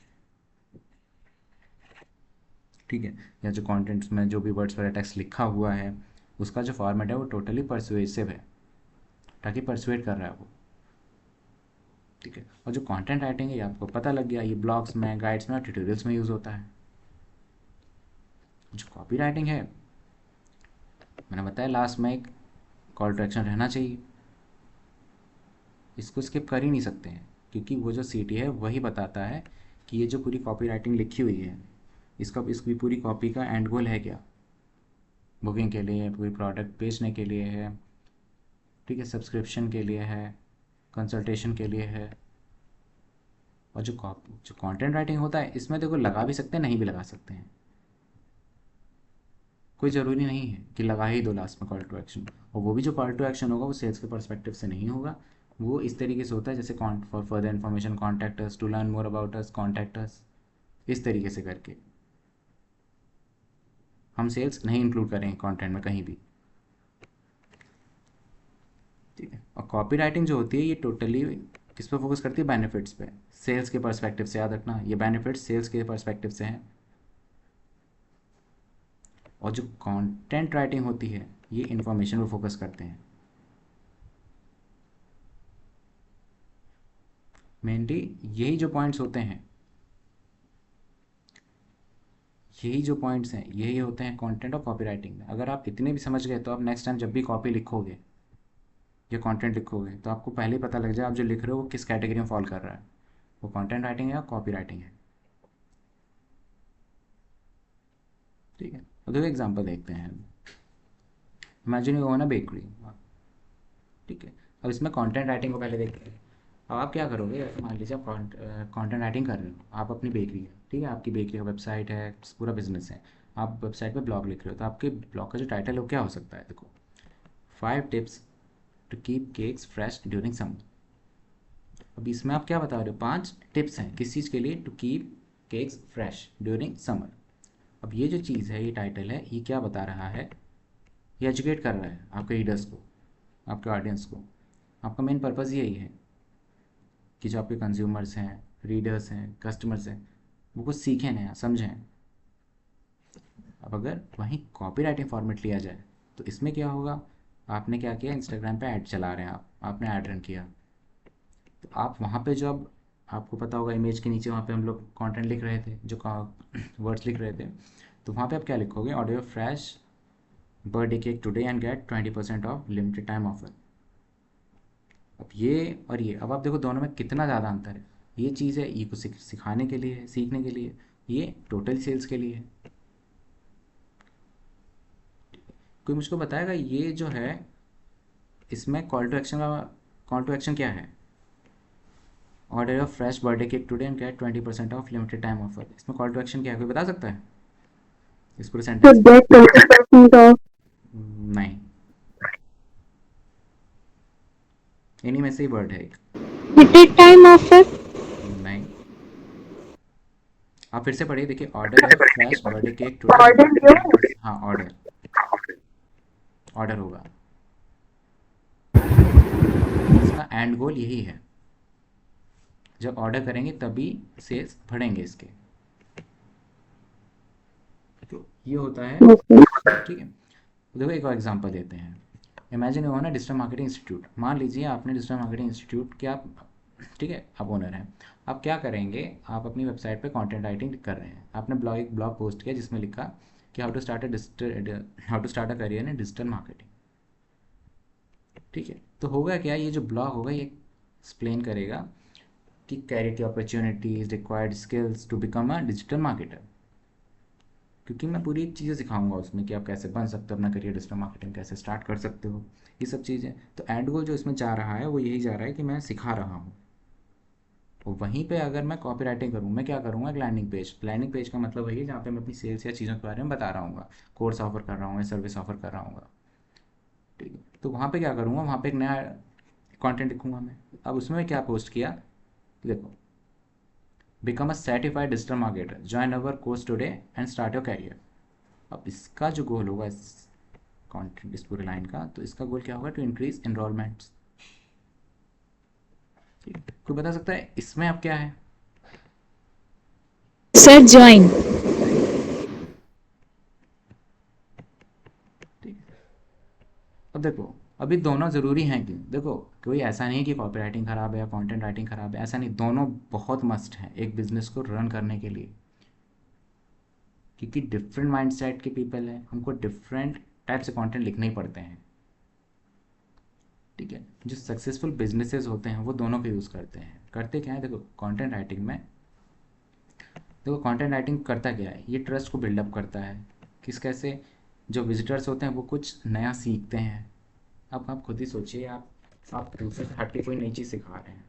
Speaker 1: ठीक है, या जो कंटेंट्स में जो भी वर्ड्स वगैरह टेक्स्ट लिखा हुआ है, उसका जो फॉर्मेट है वो टोटली परसुएसिव है, ताकि परसुएट कर रहा है वो। ठीक है। और जो कंटेंट राइटिंग है, ये आपको पता लग गया, ये ब्लॉग्स में, गाइड्स में और ट्यूटोरियल्स में यूज़ होता है। जो कॉपी राइटिंग है, मैंने बताया लास्ट में एक कॉल टू एक्शन रहना चाहिए। इसको स्किप कर ही नहीं सकते हैं, क्योंकि वो जो सीटी है वही बताता है कि ये जो पूरी कॉपी राइटिंग लिखी हुई है, इसकी पूरी कॉपी का एंड गोल है क्या। बुकिंग के लिए, पूरी प्रोडक्ट बेचने के लिए है, ठीक है, सब्सक्रिप्शन के लिए है, कंसल्टेशन के लिए है। और जो कंटेंट राइटिंग होता है, इसमें देखो लगा भी सकते हैं, नहीं भी लगा सकते हैं, कोई ज़रूरी नहीं है कि लगा ही दो लास्ट में कॉल टू एक्शन। और वो भी जो कॉल टू एक्शन होगा वो सेल्स के पर्सपेक्टिव से नहीं होगा, वो इस तरीके से होता है जैसे for further information contact us, to learn more about us contact us, इस तरीके से करके। हम सेल्स नहीं इंक्लूड करेंगे कंटेंट में कहीं भी। ठीक है। और कॉपी राइटिंग जो होती है, ये टोटली किस पे फोकस करती है, बेनिफिट्स पे, सेल्स के पर्सपेक्टिव से। याद रखना, ये बेनिफिट्स सेल्स के पर्सपेक्टिव से हैं। और जो कंटेंट राइटिंग होती है, ये इन्फॉर्मेशन पे फोकस करते हैं। मेनली यही जो पॉइंट्स होते हैं, यही जो पॉइंट्स हैं, यही होते हैं कंटेंट और कॉपी राइटिंग में। अगर आप इतने भी समझ गए, तो आप नेक्स्ट टाइम जब भी कॉपी लिखोगे या कंटेंट लिखोगे, तो आपको पहले ही पता लग जाए आप जो लिख रहे हो वो किस कैटेगरी में फॉल कर रहा है, वो कंटेंट राइटिंग है या कॉपी राइटिंग है। ठीक है। तो देखो एग्जांपल देखते हैं। Imagine you own a bakery. ठीक है। अब इसमें कंटेंट राइटिंग को पहले देखते हैं। अब आप क्या करोगे, जैसे मान लीजिए आप कंटेंट राइटिंग कर रहे हो, आप अपनी बेकरी है, ठीक है, आपकी बेकरी का वेबसाइट है, पूरा बिजनेस है, आप वेबसाइट पे ब्लॉग लिख रहे हो, तो आपके ब्लॉग का जो टाइटल है वो क्या हो सकता है, देखो, 5 tips to keep cakes fresh during summer. अब इसमें आप क्या बता रहे हो, 5 टिप्स हैं किस चीज़ के लिए, to keep cakes fresh during summer. अब ये जो चीज़ है, ये टाइटल है, ये क्या बता रहा है, ये एजुकेट कर रहा है आपके रीडर्स को, आपके ऑडियंस को। आपका मेन पर्पज़ यही है कि जो आपके कंज्यूमर्स हैं, रीडर्स हैं, कस्टमर्स हैं, वो कुछ सीखें, नया समझें। अब अगर वहीं कॉपी राइटिंग फॉर्मेट लिया जाए, तो इसमें क्या होगा, आपने क्या किया, इंस्टाग्राम पे ऐड चला रहे हैं आप, आपने ऐड रन किया, तो आप वहाँ पे जो, अब आपको पता होगा इमेज के नीचे वहाँ पे हम लोग कंटेंट लिख रहे थे, जो वर्ड्स लिख रहे थे, तो वहाँ पे आप क्या लिखोगे, order fresh birthday cake today and get 20% off limited time offer. अब ये और ये, अब आप देखो दोनों में कितना ज़्यादा अंतर है। ये चीज़ है, ये कुछ सिखाने के लिए है, सीखने के लिए, ये टोटल सेल्स के लिए है। कोई मुझको बताएगा ये जो है, इसमें कॉल टू एक्शन क्या है, order your fresh birthday cake today and get 20% off limited time offer, इसमें कॉल टू एक्शन क्या है, कोई बता सकता है इस पूरे
Speaker 2: to
Speaker 1: सेंटेंस में।
Speaker 2: get 20% off.
Speaker 1: नहीं, इन्हीं में से ही वर्ड है एक।
Speaker 2: Limited time offer.
Speaker 1: नहीं, आप फिर से पढ़िए, देखिए, order your fresh birthday cake today and
Speaker 2: Order
Speaker 1: get
Speaker 2: your
Speaker 1: 20%, हाँ, ऑर्डर, ऑर्डर होगा, इसका एंड गोल यही है। जब ऑर्डर करेंगे तभी सेल्स बढ़ेंगे इसके, तो ये होता है।
Speaker 2: okay.
Speaker 1: ठीक है। तो देखो एक और एग्जांपल देते हैं। Imagine you own a digital marketing institute. मान लीजिए आपने डिजिटल मार्केटिंग इंस्टीट्यूट के आप, ठीक है, आप ओनर हैं। आप क्या करेंगे, आप अपनी वेबसाइट पे कंटेंट राइटिंग कर रहे हैं, आपने ब्लॉग पोस्ट किया जिसमें लिखा कि how to start a career in digital marketing. ठीक है। तो होगा क्या, ये जो ब्लॉग होगा ये एक्सप्लेन करेगा कि career opportunities, required skills to become a digital marketer, क्योंकि मैं पूरी चीज़ें सिखाऊंगा उसमें कि आप कैसे बन सकते हो अपना करियर, डिजिटल मार्केटिंग कैसे स्टार्ट कर सकते हो, ये सब चीज़ें। तो एंड गोल जो इसमें जा रहा है वो यही जा रहा है कि मैं सिखा रहा हूँ, और वहीं पे अगर मैं कॉपी राइटिंग करूँ, मैं क्या करूँगा, लैंडिंग पेज का मतलब वही है जहाँ पे मैं अपनी सेल्स या चीज़ों के बारे में बता रहा हूँ, कोर्स ऑफर कर रहा हूँ या सर्विस ऑफर कर रहा हूँ। ठीक है, तो वहाँ पे क्या करूँगा, वहाँ पे एक नया कंटेंट लिखूँगा मैं। अब उसमें मैं क्या पोस्ट किया, देखो, become a certified digital marketer, join our course today and start your career. अब इसका जो गोल होगा इस कंटेंट, इस पूरे लाइन का, तो इसका गोल क्या होगा, टू इंक्रीज एनरोलमेंट्स। कोई बता सकता है इसमें अब क्या है?
Speaker 4: Sir join.
Speaker 1: ठीक है, अब देखो, अभी दोनों ज़रूरी हैं क्यों, देखो, कोई ऐसा नहीं है कि कॉपी राइटिंग ख़राब है या कंटेंट राइटिंग ख़राब है, ऐसा नहीं, दोनों बहुत मस्ट हैं एक बिजनेस को रन करने के लिए। क्योंकि डिफरेंट माइंडसेट के पीपल हैं, हमको डिफरेंट टाइप से कंटेंट लिखने ही पड़ते हैं। ठीक है, जो सक्सेसफुल बिजनेसेस होते हैं वो दोनों का यूज़ करते हैं। करते क्या है, देखो कंटेंट राइटिंग में, देखो कंटेंट राइटिंग करता क्या है, ये ट्रस्ट को बिल्डअप करता है। किस कैसे, जो विजिटर्स होते हैं वो कुछ नया सीखते हैं। अब आप खुद ही सोचिए, आप दूसरे से हट के कोई नई चीज़ सिखा रहे हैं,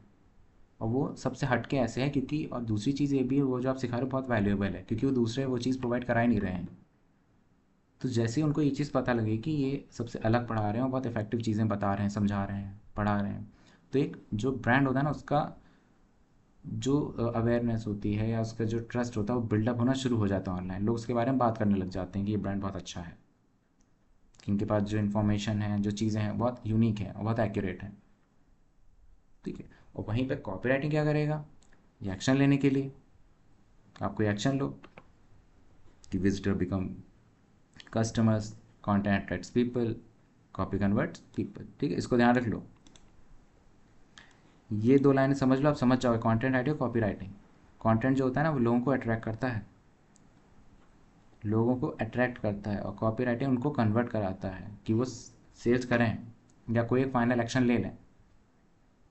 Speaker 1: और वो सबसे हट के ऐसे है क्योंकि, और दूसरी चीज़ ये भी है, वो जो आप सिखा रहे हो बहुत वैल्यूएबल है क्योंकि वो दूसरे वो चीज़ प्रोवाइड करा ही नहीं रहे हैं। तो जैसे ही उनको ये चीज़ पता लगे कि ये सबसे अलग पढ़ा रहे हैं और बहुत इफेक्टिव चीज़ें बता रहे हैं, समझा रहे हैं, पढ़ा रहे हैं, तो एक जो ब्रांड होता है ना, उसका जो अवेयरनेस होती है या उसका जो ट्रस्ट होता है वो बिल्डअप होना शुरू हो जाता है। ऑनलाइन लोग उसके बारे में बात करने लग जाते हैं कि ये ब्रांड बहुत अच्छा है, कि इनके पास जो इन्फॉर्मेशन है, जो चीज़ें हैं बहुत यूनिक है और बहुत एक्यूरेट है। ठीक है, और वहीं पे कॉपीराइटिंग क्या करेगा, ये एक्शन लेने के लिए, आप कोई एक्शन लो कि visitor become customers, content attracts people, copy converts people. ठीक है, इसको ध्यान रख लो, ये दो लाइनें समझ लो, आप समझ जाओगे कंटेंट राइटिंग और कॉपी राइटिंग। कंटेंट जो होता है ना वो लोगों को अट्रैक्ट करता है, लोगों को अट्रैक्ट करता है, और कॉपी राइटिंग उनको कन्वर्ट कराता है कि वो सेल्स करें या कोई एक फाइनल एक्शन ले लें।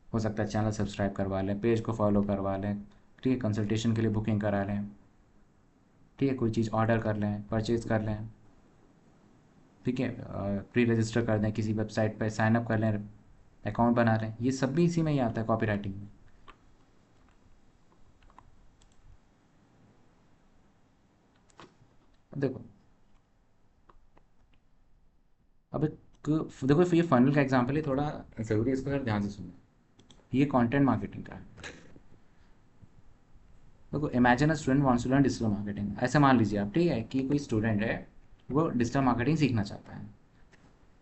Speaker 1: हो सकता है चैनल सब्सक्राइब करवा लें, पेज को फॉलो करवा लें, ठीक है, कंसल्टेशन के लिए बुकिंग करा लें, ठीक है, कोई चीज़ ऑर्डर कर लें, परचेज़ कर लें, ठीक है, प्री रजिस्टर कर दें किसी वेबसाइट पर, साइन अप कर लें, अकाउंट बना लें, ये सब भी इसी में ही आता है कॉपी राइटिंग में। देखो, अब देखो ये फनल का एग्जांपल है, थोड़ा ज़रूरी है, इसको थोड़ा ध्यान से सुनो। ये कंटेंट मार्केटिंग का है। देखो, imagine a student wants to learn digital marketing, ऐसे मान लीजिए आप, ठीक है, कि कोई स्टूडेंट है, वो डिजिटल मार्केटिंग सीखना चाहता है।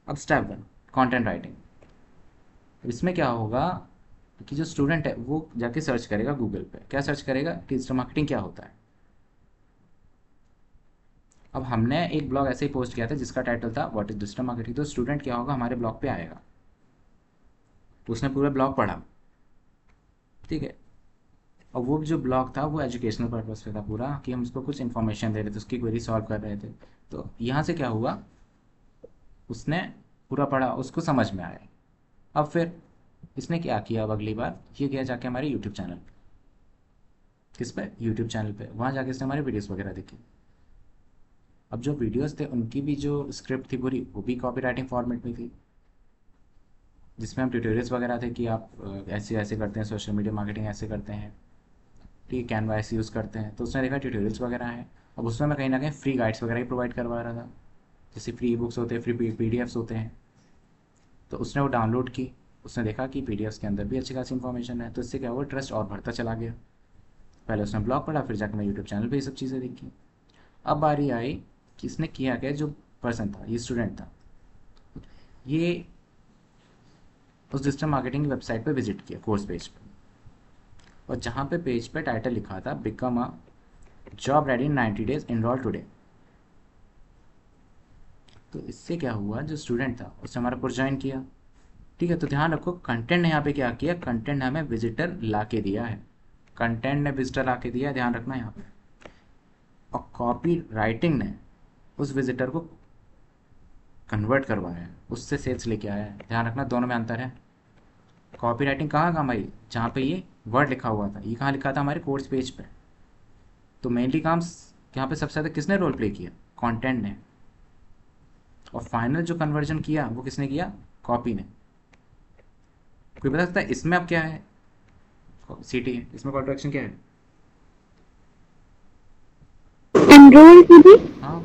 Speaker 1: अब स्टेप 1, कंटेंट राइटिंग। इसमें क्या होगा कि जो स्टूडेंट है वो जाके सर्च करेगा गूगल पे, क्या सर्च करेगा कि डिजिटल मार्केटिंग क्या होता है। अब हमने एक ब्लॉग ऐसे ही पोस्ट किया था जिसका टाइटल था व्हाट इज डिजिटल मार्केटिंग, तो स्टूडेंट क्या होगा, हमारे ब्लॉग पे आएगा, तो उसने पूरा ब्लॉग पढ़ा, ठीक है, और वो जो ब्लॉग था वो एजुकेशनल पर्पज़ पे था पूरा, कि हम उसको कुछ इन्फॉर्मेशन दे रहे थे, उसकी क्वेरी सॉल्व कर रहे थे। तो यहाँ से क्या हुआ, उसने पूरा पढ़ा, उसको समझ में आया। अब फिर इसने क्या किया, अब अगली बार ये गया जाके हमारे यूट्यूब चैनल, किस पे, यूट्यूब चैनल पे, वहाँ जाके इसने हमारे वीडियोस वगैरह देखी। अब जो वीडियोस थे उनकी भी जो स्क्रिप्ट थी पूरी, वो भी कॉपी राइटिंग फॉर्मेट में थी, जिसमें हम ट्यूटोरियल्स वगैरह थे कि आप ऐसे ऐसे करते हैं, सोशल मीडिया मार्केटिंग ऐसे करते हैं, ठीक है, कैनवा ऐसे यूज़ करते हैं। तो उसने देखा ट्यूटोरियल्स वगैरह हैं। अब उसमें मैं कहीं ना कहीं फ्री गाइड्स वगैरह ही प्रोवाइड करवा रहा था, जैसे फ्री बुक्स होते हैं, फ्री पीडीएफ्स होते हैं। तो उसने वो डाउनलोड की, उसने देखा कि पीडीएफ्स के अंदर भी अच्छी खासी इन्फॉर्मेशन है, तो इससे क्या हुआ, ट्रस्ट और बढ़ता चला गया। पहले उसने ब्लॉग पढ़ा, फिर जाकर मैं यूट्यूब चैनल पर ये सब चीज़ें देखी। अब बारी आई कि इसने किया क्या, जो पर्सन था, ये स्टूडेंट था, ये उस डिजिटल मार्केटिंग की वेबसाइट पर विजिट किया, कोर्स पेज पर, और जहाँ पे पेज पे टाइटल लिखा था become a job ready in 90 days, enrol today. तो इससे क्या हुआ, जो स्टूडेंट था उसने हमारा कोर्स ज्वाइन किया। ठीक है, तो ध्यान रखो, कंटेंट ने यहाँ पे क्या किया, कंटेंट ने हमें विजिटर ला के दिया है, कंटेंट ने विजिटर ला के दिया है, ध्यान रखना यहाँ पे। और कॉपी राइटिंग ने उस विजिटर को कन्वर्ट करवाया है, उससे सेल्स लेके आया है, ध्यान रखना, दोनों में अंतर है। कॉपी राइटिंग कहाँ काम आई, जहाँ पे ये वर्ड लिखा हुआ था, ये कहाँ लिखा था, हमारे कोर्स पेज पे। तो मेनली काम यहाँ पे सबसे ज़्यादा किसने रोल प्ले किया, कंटेंट ने, और फाइनल जो कन्वर्जन किया वो किसने किया, कॉपी ने। कोई बता सकता है इसमें अब क्या है, सिटी है, इसमें कॉल टू एक्शन क्या है?
Speaker 2: एनरोल कीजिए।
Speaker 1: हाँ,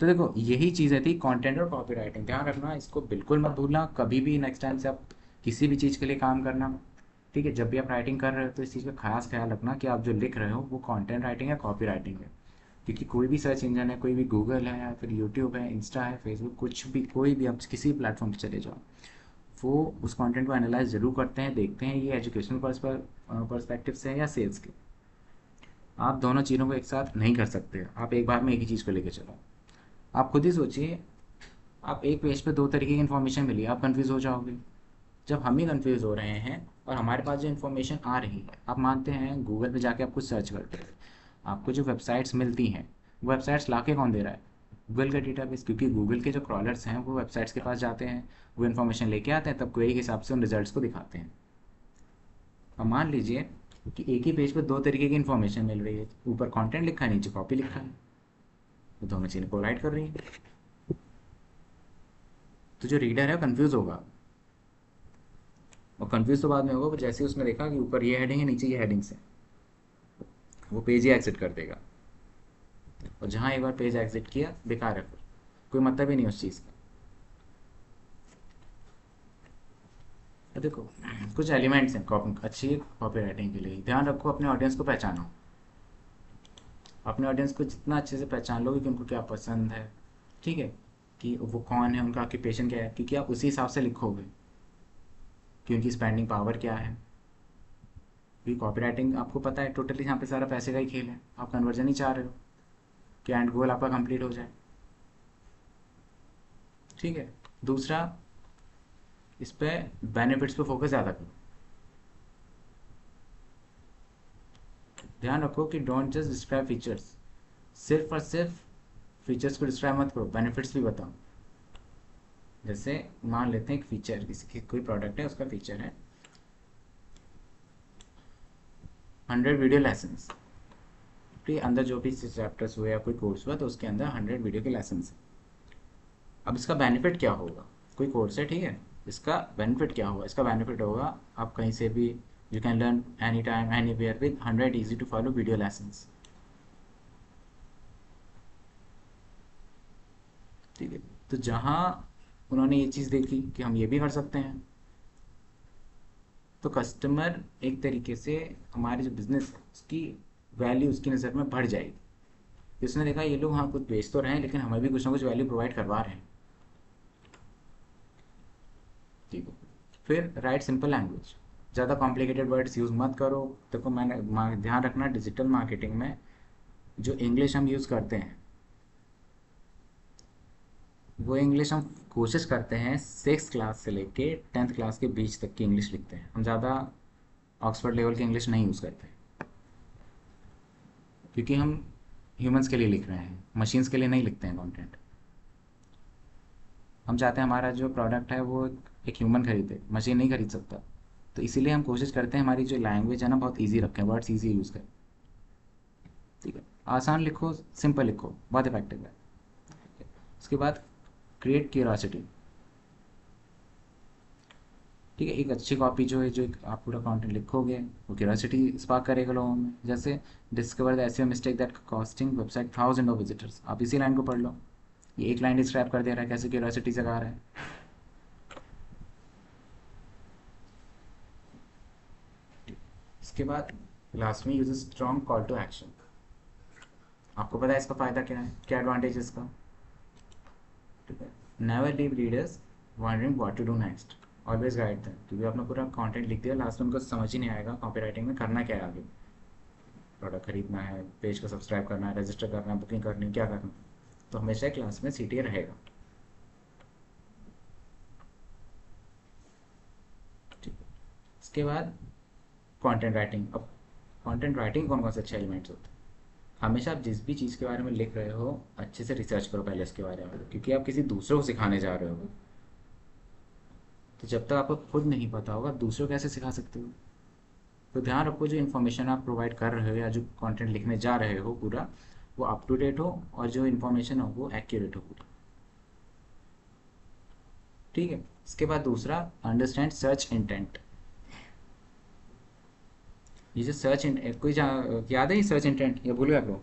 Speaker 1: तो देखो यही चीज़ें थी कंटेंट और कॉपी राइटिंग। ध्यान रखना, इसको बिल्कुल मत भूलना कभी भी। नेक्स्ट टाइम से आप किसी भी चीज़ के लिए काम करना, ठीक है, जब भी आप राइटिंग कर रहे हो तो इस चीज़ का खास ख्याल रखना कि आप जो लिख रहे हो वो कंटेंट राइटिंग है, कॉपी राइटिंग है। क्योंकि कोई भी सर्च इंजन है, कोई भी गूगल है या फिर यूट्यूब है, इंस्टा है, फेसबुक, कुछ भी, कोई भी आप किसी भी प्लेटफॉर्म पर चले जाओ, वो उस कंटेंट को एनालाइज ज़रूर करते हैं, देखते हैं ये एजुकेशनल पर्सपेक्टिव से है या सेल्स के। आप दोनों चीज़ों को एक साथ नहीं कर सकते, आप एक बार में एक ही चीज़ को लेकर चलो। आप खुद ही सोचिए, आप एक पेज पे दो तरीके की इन्फॉर्मेशन मिली, आप कंफ्यूज हो जाओगे। जब हम ही कंफ्यूज हो रहे हैं और हमारे पास जो इन्फॉर्मेशन आ रही है, आप मानते हैं गूगल पे जाके आप कुछ सर्च करते हैं, आपको जो वेबसाइट्स मिलती हैं वो वेबसाइट्स ला के कौन दे रहा है? गूगल का डेटाबेस। क्योंकि गूगल के जो क्रॉलर्स हैं वो वेबसाइट्स के पास जाते हैं, वो इन्फॉर्मेशन लेके आते हैं, तब क्वेरी के हिसाब से उन रिजल्ट्स को दिखाते हैं। अब मान लीजिए कि एक ही पेज पर दो तरीके की इन्फॉर्मेशन मिल रही है, ऊपर कंटेंट लिखा है, नीचे कॉपी लिखा है, वो दोनों चीज़ें कोलाइड कर रही हैं। तो जो रीडर है कंफ्यूज होगा, और कंफ्यूज तो बाद में होगा, वो जैसे ही उसने देखा कि ऊपर ये हेडिंग है, नीचे ये हेडिंग्स है, वो पेज ही एग्जिट कर देगा। और जहाँ एक बार पेज एग्जिट किया, बेकार है, फिर कोई मतलब ही नहीं उस चीज़ का। तो देखो, कुछ एलिमेंट्स हैं अच्छी कॉपी राइटिंग के लिए। ध्यान रखो, अपने ऑडियंस को पहचानो। अपने ऑडियंस को जितना अच्छे से पहचान लोगे कि उनको क्या पसंद है, ठीक है, कि वो कौन है, उनका ऑक्यूपेशन क्या है, क्योंकि आप उसी हिसाब से लिखोगे कि उनकी स्पेंडिंग पावर क्या है। क्योंकि कॉपी राइटिंग आपको पता है टोटली यहाँ पे सारा पैसे का ही खेल है। आप कन्वर्जन ही चाह रहे हो कि एंड गोल आपका कंप्लीट हो जाए, ठीक है। दूसरा, इस पे बेनिफिट्स पे फोकस ज़्यादा करो। ध्यान रखो कि डोंट जस्ट डिस्क्राइब फीचर्स, सिर्फ और सिर्फ फीचर्स को डिस्क्राइब मत करो, बेनिफिट्स भी बताओ। जैसे मान लेते हैं एक फीचर, किसी की कोई प्रोडक्ट है, उसका फीचर है 100 वीडियो लेसन्स, ठीक है, अंदर जो भी चैप्टर्स हुए या कोई कोर्स हुआ तो उसके अंदर 100 वीडियो के लेसन्स है। अब इसका बेनिफिट क्या होगा? कोई कोर्स है, ठीक है, इसका बेनिफिट क्या होगा? इसका बेनिफिट होगा आप कहीं से भी, you can learn any time anywhere with 100 easy to follow video lessons, ठीक है। तो जहाँ उन्होंने ये चीज़ देखी कि हम ये भी कर सकते हैं, तो कस्टमर एक तरीके से, हमारे जो बिजनेस है उसकी वैल्यू उसकी नज़र में बढ़ जाएगी। उसने देखा ये लोग हाँ कुछ बेच तो रहे हैं, लेकिन हमें भी कुछ ना कुछ वैल्यू प्रोवाइड करवा रहे हैं, ठीक है। फिर राइट सिंपल लैंग्वेज, ज़्यादा कॉम्प्लिकेटेड वर्ड्स यूज़ मत करो। देखो, मैंने ध्यान रखना, डिजिटल मार्केटिंग में जो इंग्लिश हम यूज़ करते हैं, वो इंग्लिश हम कोशिश करते हैं 6th क्लास से लेके 10th क्लास के बीच तक की इंग्लिश लिखते हैं। हम ज़्यादा ऑक्सफोर्ड लेवल की इंग्लिश नहीं यूज़ करते, क्योंकि हम ह्यूमंस के लिए लिख रहे हैं, मशीन्स के लिए नहीं लिखते हैं कंटेंट। हम चाहते हैं हमारा जो प्रोडक्ट है वो एक ह्यूमन खरीदे, मशीन नहीं खरीद सकता। तो इसीलिए हम कोशिश करते हैं हमारी जो लैंग्वेज है ना बहुत ईजी रखें, वर्ड्स ईजी यूज़ करें, ठीक है। आसान लिखो, सिंपल लिखो, बहुत इफेक्टिव है। उसके बाद क्रिएट क्यूरियोसिटी, ठीक है। एक अच्छी कॉपी जो है, जो एक आप पूरा कंटेंट लिखोगे, वो क्यूरियोसिटी स्पार्क करेगा लोगों में। जैसे discover the SEO mistake that costing website thousand of visitors, आप इसी लाइन को पढ़ लो। ये एक लाइन डिस्क्राइब कर दे रहा है कैसे क्यूरियोसिटी जगा रहा है। इसके बाद लास्ट में use strong call to action. आपको पता है इसका फ़ायदा क्या है, क्या एडवांटेज इसका, ठीक है। Never leave readers wondering what to do next, always guide them. क्योंकि आपने पूरा कंटेंट लिख दिया, लास्ट में उनको समझ ही नहीं आएगा कॉपी राइटिंग में करना क्या है आगे। प्रोडक्ट खरीदना है, पेज को सब्सक्राइब करना है, रजिस्टर करना है, बुकिंग करनी है, क्या करना है। तो हमेशा क्लास में सीटीए रहेगा, ठीक है। इसके बाद कंटेंट राइटिंग। अब कंटेंट राइटिंग कौन कौन से अच्छे एलिमेंट्स होते हैं? हमेशा आप जिस भी चीज़ के बारे में लिख रहे हो अच्छे से रिसर्च करो पहले इसके बारे में, क्योंकि आप किसी दूसरे को सिखाने जा रहे हो। तो जब तक आपको खुद नहीं पता होगा, दूसरों को कैसे सिखा सकते हो? तो ध्यान रखो, जो इन्फॉर्मेशन आप प्रोवाइड कर रहे हो या जो कंटेंट लिखने जा रहे हो पूरा, वो अप टू डेट हो, और जो इन्फॉर्मेशन हो वो एक्यूरेट हो पूरी, ठीक है। इसके बाद दूसरा, अंडरस्टैंड सर्च इंटेंट। ये जो सर्च कोई याद है ये सर्च इंटेंट, ये भूल गए आप लोग?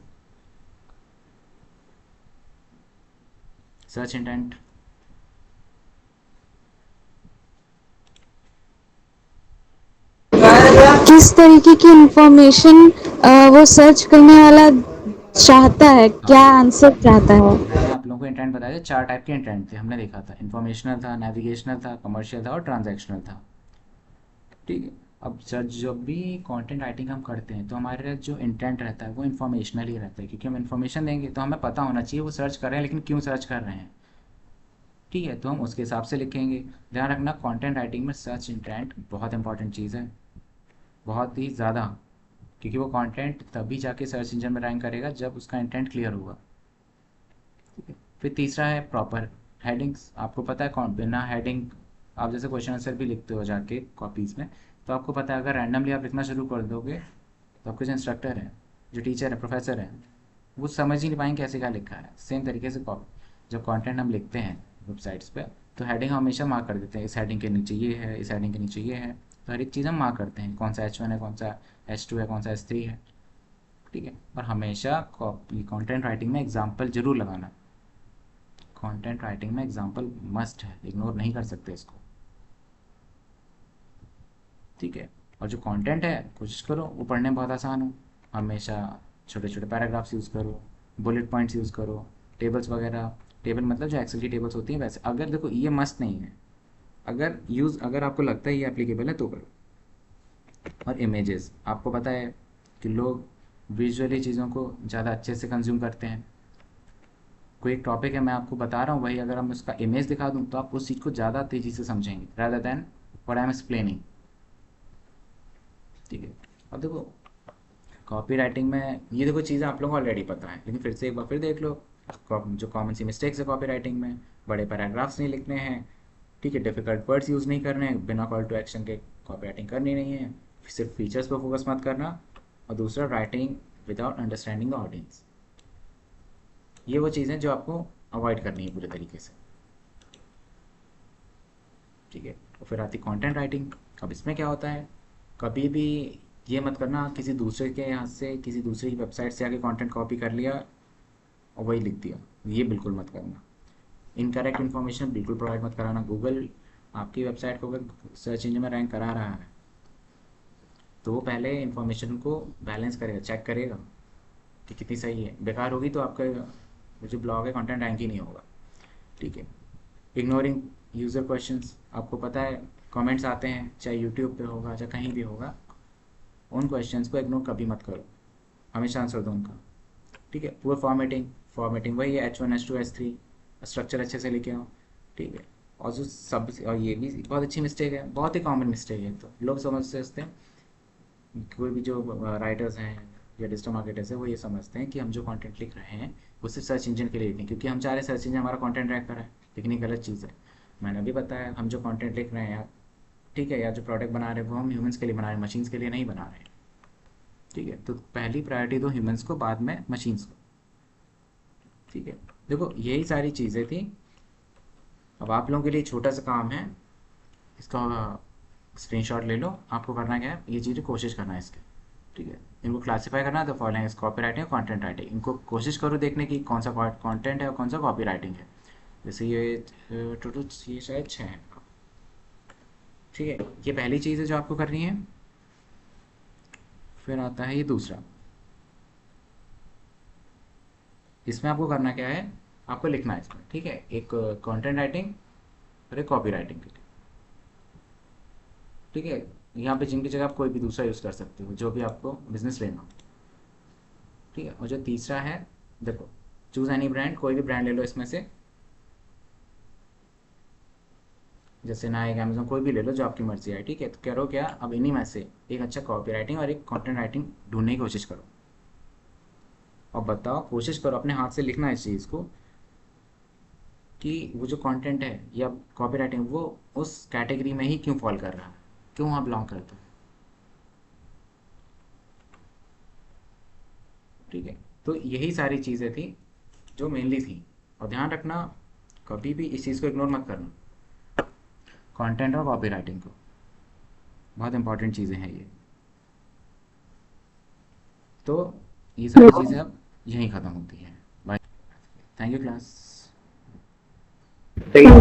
Speaker 1: सर्च इंटेंट
Speaker 2: किस तरीके की इंफॉर्मेशन वो सर्च करने वाला चाहता है, क्या
Speaker 1: हाँ,
Speaker 2: आंसर चाहता है।
Speaker 1: मैंने आप लोगों को इंटेंट बताया था, 4 टाइप के इंटेंट थे हमने देखा था, इन्फॉर्मेशनल था, नेविगेशनल था, कमर्शियल था और ट्रांजैक्शनल था। ठीक है। अब सर जब भी कंटेंट राइटिंग हम करते हैं तो हमारे जो इंटेंट रहता है वो इन्फॉर्मेशनल ही रहता है, क्योंकि हम इन्फॉर्मेशन देंगे तो हमें पता होना चाहिए वो सर्च कर रहे हैं लेकिन क्यों सर्च कर रहे हैं। ठीक है, तो हम उसके हिसाब से लिखेंगे। ध्यान रखना कंटेंट राइटिंग में सर्च इंटेंट बहुत इंपॉर्टेंट चीज़ है, बहुत ही ज़्यादा, क्योंकि वो कंटेंट तभी जाके सर्च इंजन में रैंक करेगा जब उसका इंटेंट क्लियर होगा। ठीक है। फिर तीसरा है प्रॉपर हेडिंग्स। आपको पता है कौन बिना हेडिंग आप जैसे क्वेश्चन आंसर भी लिखते हो जाके कॉपीज़ में, तो आपको पता है अगर रैंडमली आप लिखना शुरू कर दोगे तो आपके जो इंस्ट्रक्टर हैं, जो टीचर है, प्रोफेसर है, वो समझ ही नहीं पाएंगे कैसे क्या लिखा है। सेम तरीके से जब कंटेंट हम लिखते हैं वेबसाइट्स पे, तो हेडिंग हमेशा मार्क कर देते हैं, इस हेडिंग के नीचे ये है, इस हेडिंग के नीचे ये है। तो हर एक चीज़ हम मार्क करते हैं, कौन सा H1 है, कौन सा H2 है, कौन सा H3 है। ठीक है। और हमेशा कंटेंट राइटिंग में एग्जाम्पल जरूर लगाना। कंटेंट राइटिंग में एग्जाम्पल मस्ट है, इग्नोर नहीं कर सकते इसको। ठीक है। और जो कंटेंट है कोशिश करो वो पढ़ने में बहुत आसान हो। हमेशा छोटे छोटे पैराग्राफ्स यूज़ करो, बुलेट पॉइंट्स यूज़ करो, टेबल्स वगैरह। टेबल मतलब जो एक्सेल की टेबल्स होती हैं वैसे। अगर देखो ये मस्त नहीं है, अगर आपको लगता है ये एप्लीकेबल है तो करो। और इमेजेस, आपको पता है कि लोग विजुअली चीज़ों को ज़्यादा अच्छे से कंज्यूम करते हैं। कोई एक टॉपिक है मैं आपको बता रहा हूँ, वही अगर हम उसका इमेज दिखा दूँ तो आप उस चीज़ को ज़्यादा तेज़ी से समझेंगे rather than what I am explaining. ठीक है। अब देखो कॉपी राइटिंग में ये देखो चीज़ें आप लोगों को ऑलरेडी पता है, लेकिन फिर से एक बार फिर देख लो। जो कॉमन सी मिस्टेक्स है कॉपी राइटिंग में, बड़े पैराग्राफ्स नहीं लिखने हैं। ठीक है, डिफिकल्ट वर्ड्स यूज़ नहीं करने हैं, बिना कॉल टू एक्शन के कॉपी राइटिंग करनी नहीं है। सिर्फ फीचर्स पर फोकस मत करना। और दूसरा, writing without understanding the audience. ये वो चीज़ें जो आपको अवॉइड करनी है पूरे तरीके से। ठीक है। और फिर आती कंटेंट राइटिंग। अब इसमें क्या होता है, कभी भी ये मत करना किसी दूसरे के यहाँ से, किसी दूसरे की वेबसाइट से आके कंटेंट कॉपी कर लिया और वही लिख दिया। ये बिल्कुल मत करना। इनकरेक्ट इन्फॉर्मेशन बिल्कुल प्रोवाइड मत कराना। गूगल आपकी वेबसाइट को अगर सर्च इंजन में रैंक करा रहा है तो वो पहले इन्फॉर्मेशन को बैलेंस करेगा, चेक करेगा कि कितनी सही है। बेकार होगी तो आपका जो ब्लॉग है कंटेंट रैंक ही नहीं होगा। ठीक है। इग्नोरिंग यूज़र क्वेश्चंस, आपको पता है कमेंट्स आते हैं, चाहे यूट्यूब पे होगा चाहे कहीं भी होगा, उन क्वेश्चंस को इग्नोर कभी मत करो, हमेशा आंसर दो उनका। ठीक है। पुअर फॉर्मेटिंग, फॉर्मेटिंग वही है H1 H2 H3, स्ट्रक्चर अच्छे से लिखे हो। ठीक है। और जो सब, और ये भी बहुत अच्छी मिस्टेक है, बहुत ही कॉमन मिस्टेक है। तो लोग समझते हैं, कोई भी जो राइटर्स हैं या डिजिटल मार्केटर्स हैं वो ये समझते हैं कि हम जो कंटेंट लिख रहे हैं वो सिर्फ सर्च इंजन के लिए लिखें, क्योंकि हम चाह रहे सर्च इंजन हमारा कंटेंट रैंक करा है। लेकिन ये गलत चीज़ है। मैंने भी बताया, हम जो कंटेंट लिख रहे हैं यार, ठीक है, या जो प्रोडक्ट बना रहे हैं वो हम ह्यूमंस के लिए बना रहे हैं, मशीन्स के लिए नहीं बना रहे हैं। ठीक है। तो पहली प्रायोरिटी दो ह्यूमंस को, बाद में मशीन्स को। ठीक है। देखो यही सारी चीज़ें थी। अब आप लोगों के लिए छोटा सा काम है, इसका स्क्रीनशॉट ले लो। आपको करना क्या है, ये चीज़ें कोशिश करना है इसके। ठीक है। इनको क्लासीफाई करना है तो फॉलोइंग इज कॉपी राइटिंग और कॉन्टेंट राइटिंग। इनको कोशिश करो देखने की कौन सा कॉन्टेंट है और कौन सा कॉपी राइटिंग है। जैसे ये टोटल ये शायद 6 है। ठीक है, ये पहली चीज़ है जो आपको करनी है। फिर आता है ये दूसरा। इसमें आपको करना क्या है, आपको लिखना है इसमें। ठीक है, एक कंटेंट राइटिंग और एक कॉपी राइटिंग के लिए। ठीक है। यहाँ पे जिनकी जगह आप कोई भी दूसरा यूज़ कर सकते हो, जो भी आपको बिजनेस लेना हो। ठीक है। और जो तीसरा है, देखो, चूज़ एनी ब्रांड, कोई भी ब्रांड ले लो इसमें से, जैसे नाइक, अमेजोन, कोई भी ले लो जो आपकी मर्जी है। ठीक है। तो करो क्या, अब इन्हीं में से एक अच्छा कॉपी राइटिंग और एक कंटेंट राइटिंग ढूंढने की कोशिश करो। और बताओ, कोशिश करो अपने हाथ से लिखना इस चीज़ को कि वो जो कंटेंट है या कॉपी राइटिंग वो उस कैटेगरी में ही क्यों फॉल कर रहा है, क्यों वहाँ बिलोंग करता है। ठीक है। तो यही सारी चीज़ें थी जो मेनली थी। और ध्यान रखना, कभी भी इस चीज़ को इग्नोर मत करना, कंटेंट और कॉपी राइटिंग को। बहुत इंपॉर्टेंट चीज़ें हैं ये। तो ये सारी चीज़ें अब यहीं ख़त्म होती हैं। Bye. Thank you class.
Speaker 4: Thank you.